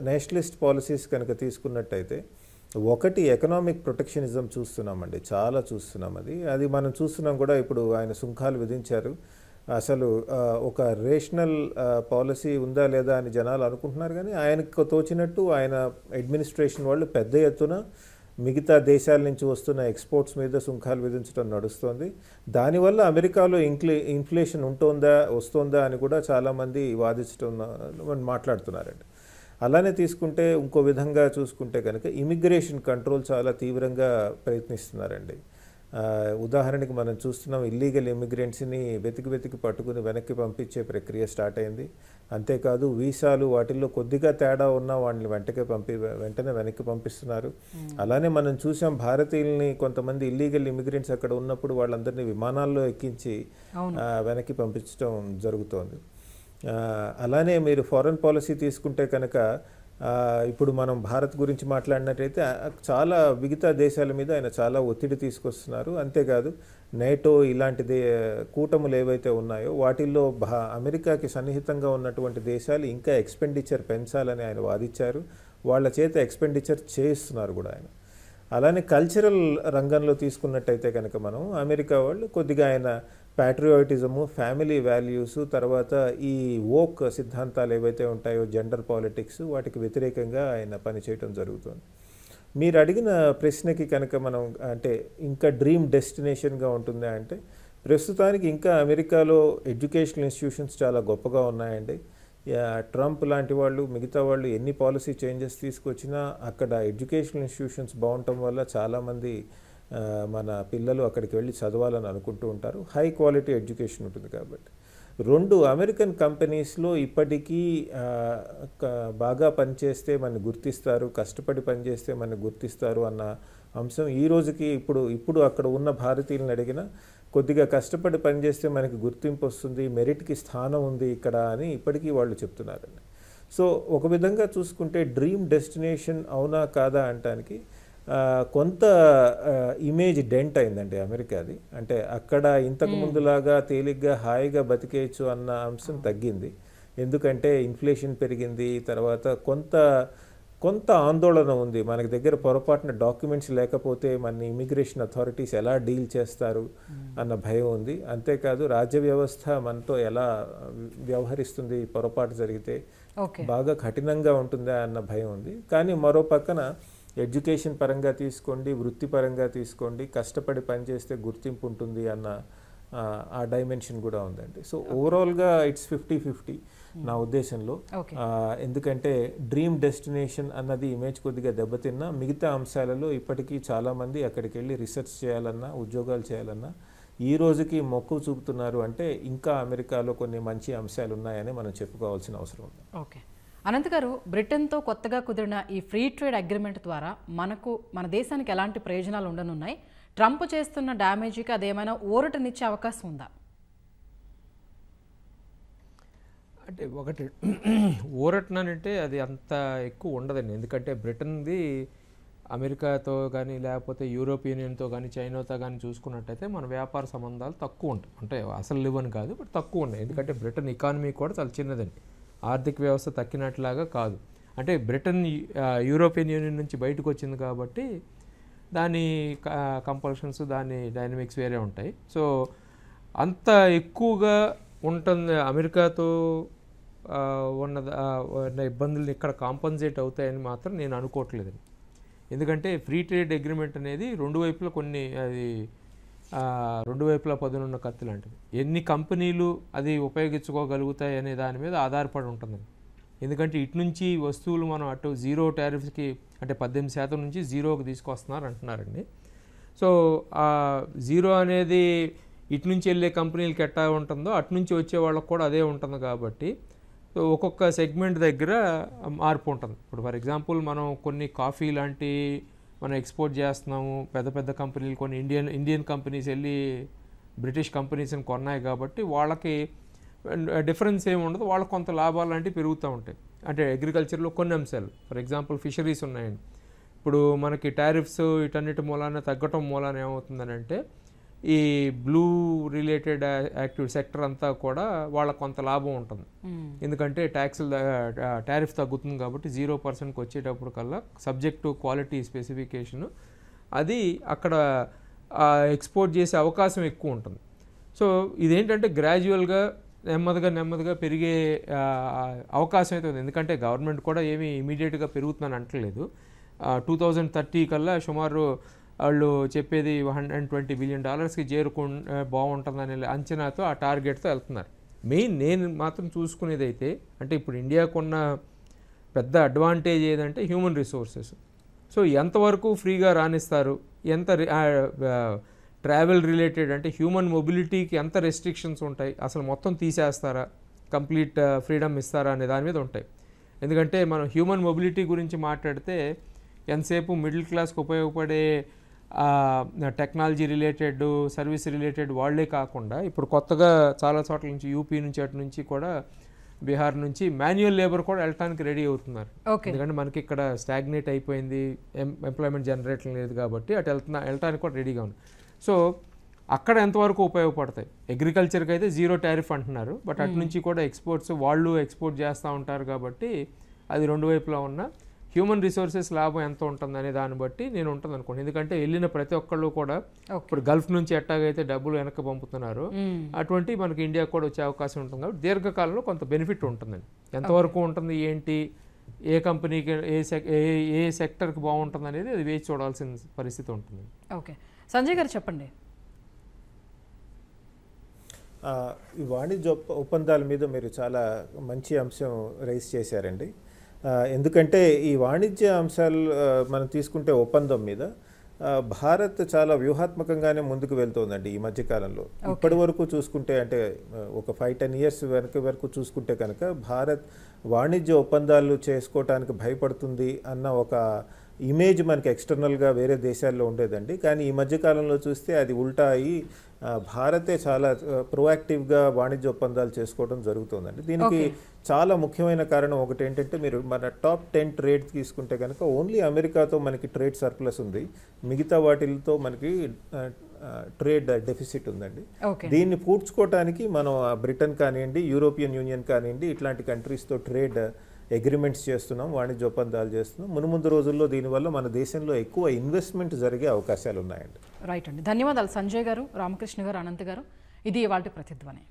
నేషనలిస్ట్ పాలసీస్ కనుక తీసుకున్నట్టయితే ఒకటి ఎకనామిక్ ప్రొటెక్షనిజం చూస్తున్నామండి, చాలా చూస్తున్నాం. అది మనం చూస్తున్నాం కూడా. ఇప్పుడు ఆయన సుంకాలు విధించారు. అసలు ఒక రేషనల్ పాలసీ ఉందా లేదా అని జనాలు అనుకుంటున్నారు, కానీ ఆయనకు తోచినట్టు ఆయన అడ్మినిస్ట్రేషన్ వాళ్ళు పెద్ద ఎత్తున మిగతా దేశాల నుంచి వస్తున్న ఎక్స్పోర్ట్స్ మీద సుంకాలు విధించడం నడుస్తుంది. దానివల్ల అమెరికాలో ఇన్ఫ్లేషన్ వస్తుందా అని కూడా చాలామంది మాట్లాడుతున్నారండి. అలానే తీసుకుంటే ఇంకో విధంగా చూసుకుంటే కనుక ఇమిగ్రేషన్ కంట్రోల్ చాలా తీవ్రంగా ప్రయత్నిస్తున్నారండి. ఉదాహరణకి మనం చూస్తున్నాం, ఇల్లీగల్ ఇమిగ్రెంట్స్ని వెతికి పట్టుకుని వెనక్కి పంపించే ప్రక్రియ స్టార్ట్ అయింది. అంతేకాదు వీసాలు వాటిల్లో కొద్దిగా తేడా ఉన్నా వాళ్ళని వెంటనే వెనక్కి పంపిస్తున్నారు. అలానే మనం చూసాం, భారతీయుల్ని కొంతమంది ఇల్లీగల్ ఇమిగ్రెంట్స్ అక్కడ ఉన్నప్పుడు వాళ్ళందరినీ విమానాల్లో ఎక్కించి వెనక్కి పంపించడం జరుగుతోంది. అలానే మీరు ఫారెన్ పాలసీ తీసుకుంటే కనుక ఇప్పుడు మనం భారత్ గురించి మాట్లాడినట్టయితే చాలా మిగతా దేశాల మీద ఆయన చాలా ఒత్తిడి తీసుకొస్తున్నారు. అంతేకాదు నేటో ఇలాంటి కూటములు ఏవైతే ఉన్నాయో వాటిల్లో అమెరికాకి సన్నిహితంగా ఉన్నటువంటి దేశాలు ఇంకా ఎక్స్పెండిచర్ పెంచాలని ఆయన వాదించారు. వాళ్ళ చేత ఎక్స్పెండిచర్ చేయిస్తున్నారు కూడా ఆయన. అలానే కల్చరల్ రంగంలో తీసుకున్నట్టయితే కనుక మనం అమెరికా వాళ్ళు కొద్దిగా ఆయన ప్యాట్రియాటిజము, ఫ్యామిలీ వాల్యూస్, తర్వాత ఈ వోక్ సిద్ధాంతాలు ఏవైతే ఉంటాయో జెండర్ పాలిటిక్స్, వాటికి వ్యతిరేకంగా ఆయన పనిచేయటం జరుగుతుంది. మీరు అడిగిన ప్రశ్నకి కనుక మనం అంటే ఇంకా డ్రీమ్ డెస్టినేషన్గా ఉంటుందా అంటే, ప్రస్తుతానికి ఇంకా అమెరికాలో ఎడ్యుకేషనల్ ఇన్స్టిట్యూషన్స్ చాలా గొప్పగా ఉన్నాయండి. ట్రంప్ లాంటి వాళ్ళు, మిగతా వాళ్ళు ఎన్ని పాలసీ చేంజెస్ తీసుకొచ్చినా అక్కడ ఎడ్యుకేషనల్ ఇన్స్టిట్యూషన్స్ బాగుండటం వల్ల చాలామంది మన పిల్లలు అక్కడికి వెళ్ళి చదవాలని అనుకుంటూ ఉంటారు. హై క్వాలిటీ ఎడ్యుకేషన్ ఉంటుంది కాబట్టి. 2 అమెరికన్ కంపెనీస్లో ఇప్పటికీ బాగా పనిచేస్తే మనని గుర్తిస్తారు, కష్టపడి పనిచేస్తే మనని గుర్తిస్తారు అన్న అంశం ఈ రోజుకి ఇప్పుడు అక్కడ ఉన్న భారతీయులను అడిగినా కొద్దిగా కష్టపడి పనిచేస్తే మనకి గుర్తింపు వస్తుంది, మెరిట్కి స్థానం ఉంది ఇక్కడ అని ఇప్పటికీ వాళ్ళు చెప్తున్నారండి. సో ఒక విధంగా చూసుకుంటే డ్రీమ్ డెస్టినేషన్ అవునా కాదా అంటానికి కొంత ఇమేజ్ డెంట్ అయిందండి అమెరికాది. అంటే అక్కడ ఇంతకు ముందులాగా తేలిగ్గా హాయిగా బతికేయచ్చు అన్న అంశం తగ్గింది. ఎందుకంటే ఇన్ఫ్లేషన్ పెరిగింది, తర్వాత కొంత ఆందోళన ఉంది. మనకి దగ్గర పొరపాటున డాక్యుమెంట్స్ లేకపోతే మన ఇమిగ్రేషన్ అథారిటీస్ ఎలా డీల్ చేస్తారు అన్న భయం ఉంది. అంతేకాదు రాజ్య వ్యవస్థ మనతో ఎలా వ్యవహరిస్తుంది పొరపాటు జరిగితే, బాగా కఠినంగా ఉంటుందా అన్న భయం ఉంది. కానీ మరో పక్కన ఎడ్యుకేషన్ పరంగా తీసుకోండి, వృత్తిపరంగా తీసుకోండి, కష్టపడి పనిచేస్తే గుర్తింపు ఉంటుంది అన్న ఆ డైమెన్షన్ కూడా ఉందండి. సో ఓవరాల్గా ఇట్స్ 50-50 నా ఉద్దేశంలో. ఎందుకంటే డ్రీమ్ డెస్టినేషన్ అన్నది ఇమేజ్ కొద్దిగా దెబ్బతిన్నా, మిగతా అంశాలలో ఇప్పటికీ చాలామంది అక్కడికి వెళ్ళి రీసెర్చ్ చేయాలన్నా, ఉద్యోగాలు చేయాలన్నా ఈ రోజుకి మొక్కు చూపుతున్నారు. అంటే ఇంకా అమెరికాలో కొన్ని మంచి అంశాలు ఉన్నాయని మనం చెప్పుకోవాల్సిన అవసరం ఉంది. ఓకే, అనంత్ గారు, బ్రిటన్తో కొత్తగా కుదిరిన ఈ ఫ్రీ ట్రేడ్ అగ్రిమెంట్ ద్వారా మన దేశానికి ఎలాంటి ప్రయోజనాలు ఉండనున్నాయి? ట్రంప్ చేస్తున్న డ్యామేజీకి అదేమైనా ఊరటనిచ్చే అవకాశం ఉందా? అంటే ఒకటి ఊరటనంటే అది అంత ఎక్కువ ఉండదండి. ఎందుకంటే బ్రిటన్ది అమెరికాతో కానీ లేకపోతే యూరోపియన్ యూనియన్తో కానీ చైనాతో కానీ చూసుకున్నట్టయితే మన వ్యాపార సంబంధాలు తక్కువ ఉంటాయి. అంటే అసలు లేవని కాదు, బట్ తక్కువ ఉన్నాయి. ఎందుకంటే బ్రిటన్ ఎకానమీ కూడా చాలా చిన్నదండి, ఆర్థిక వ్యవస్థ తక్కినట్లాగా కాదు. అంటే బ్రిటన్ యూరోపియన్ యూనియన్ నుంచి బయటకు వచ్చింది కాబట్టి దాని కంపల్షన్స్, దాని డైనమిక్స్ వేరే ఉంటాయి. సో అంత ఎక్కువగా ఉంటుంది అమెరికాతో ఉన్న ఇబ్బందులు ఇక్కడ కాంపన్సేట్ అవుతాయని మాత్రం నేను అనుకోవట్లేదండి. ఎందుకంటే ఫ్రీ ట్రేడ్ అగ్రిమెంట్ అనేది రెండు వైపులా రెండు వైపులా పదునున్న కత్తి లాంటిది. ఎన్ని కంపెనీలు అది ఉపయోగించుకోగలుగుతాయి అనే దాని మీద ఆధారపడి ఉంటుందండి. ఎందుకంటే ఇటు నుంచి వస్తువులు మనం అటు జీరో టారిఫ్కి అంటే 18% నుంచి జీరోకి తీసుకొస్తున్నారు అంటున్నారండి. సో ఆ జీరో అనేది ఇటు నుంచి వెళ్ళే కంపెనీలకి ఎట్టా ఉంటుందో అటు నుంచి వచ్చే వాళ్ళకి కూడా అదే ఉంటుంది కాబట్టి సో ఒక్కొక్క సెగ్మెంట్ దగ్గర మార్పు ఉంటుంది. ఇప్పుడు ఫర్ ఎగ్జాంపుల్ మనం కొన్ని కాఫీ లాంటి మనం ఎక్స్పోర్ట్ చేస్తున్నాము, పెద్ద పెద్ద కంపెనీలు కొన్ని ఇండియన్ కంపెనీస్ వెళ్ళి బ్రిటిష్ కంపెనీస్ని కొన్నాయి కాబట్టి వాళ్ళకి డిఫరెన్స్ ఏమి ఉండదు, వాళ్ళకి కొంత లాభాలు లాంటివి పెరుగుతూ ఉంటాయి. అంటే అగ్రికల్చర్లో కొన్ని అంశాలు, ఫర్ ఎగ్జాంపుల్ ఫిషరీస్ ఉన్నాయండి. ఇప్పుడు మనకి టారిఫ్స్ ఇటన్నిటి మూలాన తగ్గటం మూలాన ఏమవుతుందని అంటే ఈ బ్లూ రిలేటెడ్ యాక్టివిటీ సెక్టర్ అంతా కూడా వాళ్ళకి కొంత లాభం ఉంటుంది. ఎందుకంటే టారిఫ్ తగ్గుతుంది కాబట్టి 0%కి వచ్చేటప్పుడు కల్లా సబ్జెక్ట్ టు క్వాలిటీ స్పెసిఫికేషన్ అది అక్కడ ఎక్స్పోర్ట్ చేసే అవకాశం ఎక్కువ ఉంటుంది. సో ఇదేంటంటే గ్రాడ్యువల్గా నెమ్మదిగా పెరిగే అవకాశం అయితే ఉంది. ఎందుకంటే గవర్నమెంట్ కూడా ఏమీ ఇమీడియట్గా పెరుగుతుందని అంటలేదు. 2030 కల్లా సుమారు వాళ్ళు చెప్పేది $120 బిలియన్ బాగుంటుందనే అంచనాతో ఆ టార్గెట్తో వెళ్తున్నారు. నేను మాత్రం చూసుకునేదైతే అంటే ఇప్పుడు ఇండియాకున్న పెద్ద అడ్వాంటేజ్ ఏదంటే హ్యూమన్ రిసోర్సెస్. సో ఎంతవరకు ఫ్రీగా రాణిస్తారు, ఎంత ట్రావెల్ రిలేటెడ్ అంటే హ్యూమన్ మొబిలిటీకి ఎంత రెస్ట్రిక్షన్స్ ఉంటాయి, అసలు మొత్తం తీసేస్తారా, కంప్లీట్ ఫ్రీడమ్ ఇస్తారా అనే దాని మీద ఉంటాయి. ఎందుకంటే మనం హ్యూమన్ మొబిలిటీ గురించి మాట్లాడితే ఎంతసేపు మిడిల్ క్లాస్కి ఉపయోగపడే టెక్నాలజీ రిలేటెడ్, సర్వీస్ రిలేటెడ్ వాళ్ళే కాకుండా ఇప్పుడు కొత్తగా చాలా చోట్ల నుంచి యూపీ నుంచి అటు నుంచి కూడా బీహార్ నుంచి మాన్యువల్ లేబర్ కూడా వెళ్ళటానికి రెడీ అవుతున్నారు. ఎందుకంటే మనకి ఇక్కడ స్టాగ్నేట్ అయిపోయింది, ఎంప్లాయ్మెంట్ జనరేషన్ లేదు కాబట్టి అటు వెళ్ళటానికి కూడా రెడీగా ఉంది. సో అక్కడ ఎంతవరకు ఉపయోగపడతాయి? అగ్రికల్చర్కి అయితే జీరో టారిఫ్ అంటున్నారు, బట్ అటు నుంచి కూడా ఎక్స్పోర్ట్స్ వాళ్ళు ఎక్స్పోర్ట్ చేస్తూ ఉంటారు కాబట్టి అది రెండు వైపులా ఉన్న హ్యూమన్ రిసోర్సెస్ లాభం ఎంత ఉంటుంది అనే దాన్ని బట్టి నేను ఉంటుంది అనుకోండి. ఎందుకంటే వెళ్ళిన ప్రతి ఒక్కళ్ళు కూడా ఇప్పుడు గల్ఫ్ నుంచి ఎట్టాగైతే డబ్బులు వెనక్కి పంపుతున్నారు అటువంటి మనకి ఇండియా కూడా వచ్చే అవకాశం ఉంటుంది కాబట్టి దీర్ఘకాలంలో కొంత బెనిఫిట్ ఉంటుందండి. ఎంతవరకు ఉంటుంది ఏంటి, ఏ కంపెనీకి ఏ సెక్టర్కి బాగుంటుంది అనేది అది వేచి చూడాల్సిన పరిస్థితి ఉంటుంది. ఓకే, సంజయ్ గారు చెప్పండి. ఈ వాణిజ్య ఒప్పందాల మీద మీరు చాలా మంచి అంశం రైజ్ చేశారండి. ఎందుకంటే ఈ వాణిజ్య అంశాలు మనం తీసుకుంటే ఒప్పందం మీద భారత్ చాలా వ్యూహాత్మకంగానే ముందుకు వెళ్తోందండి ఈ మధ్యకాలంలో. ఇప్పటి వరకు చూసుకుంటే అంటే ఒక 5-10 ఇయర్స్ వరకు చూసుకుంటే కనుక భారత్ వాణిజ్య ఒప్పందాలు చేసుకోవటానికి భయపడుతుంది అన్న ఒక ఇమేజ్ మనకి ఎక్స్టర్నల్గా వేరే దేశాల్లో ఉండేదండి. కానీ ఈ మధ్యకాలంలో చూస్తే అది ఉల్టా అయ్యి భారతే చాలా ప్రొయాక్టివ్గా వాణిజ్య ఒప్పందాలు చేసుకోవడం జరుగుతుందండి. దీనికి చాలా ముఖ్యమైన కారణం ఒకటి ఏంటంటే, మీరు మన టాప్ 10 ట్రేడ్ తీసుకుంటే కనుక ఓన్లీ అమెరికాతో మనకి ట్రేడ్ సర్ప్లస్ ఉంది, మిగతా వాటిలతో మనకి ట్రేడ్ డెఫిసిట్ ఉందండి. దీన్ని పూడ్చుకోవటానికి మనం బ్రిటన్ కానివ్వండి, యూరోపియన్ యూనియన్ కానివ్వండి, ఇట్లాంటి కంట్రీస్తో ట్రేడ్ అగ్రిమెంట్స్ చేస్తున్నాం, వాణిజ్య ఒప్పందాలు చేస్తున్నాం. మునుముందు రోజుల్లో దీనివల్ల మన దేశంలో ఎక్కువ ఇన్వెస్ట్మెంట్ జరిగే అవకాశాలు ఉన్నాయండి. రైట్ అండి, ధన్యవాదాలు సంజయ్ గారు, రామకృష్ణ గారు, అనంత్ గారు. ఇది ఇవాల్టి ప్రతిధ్వని.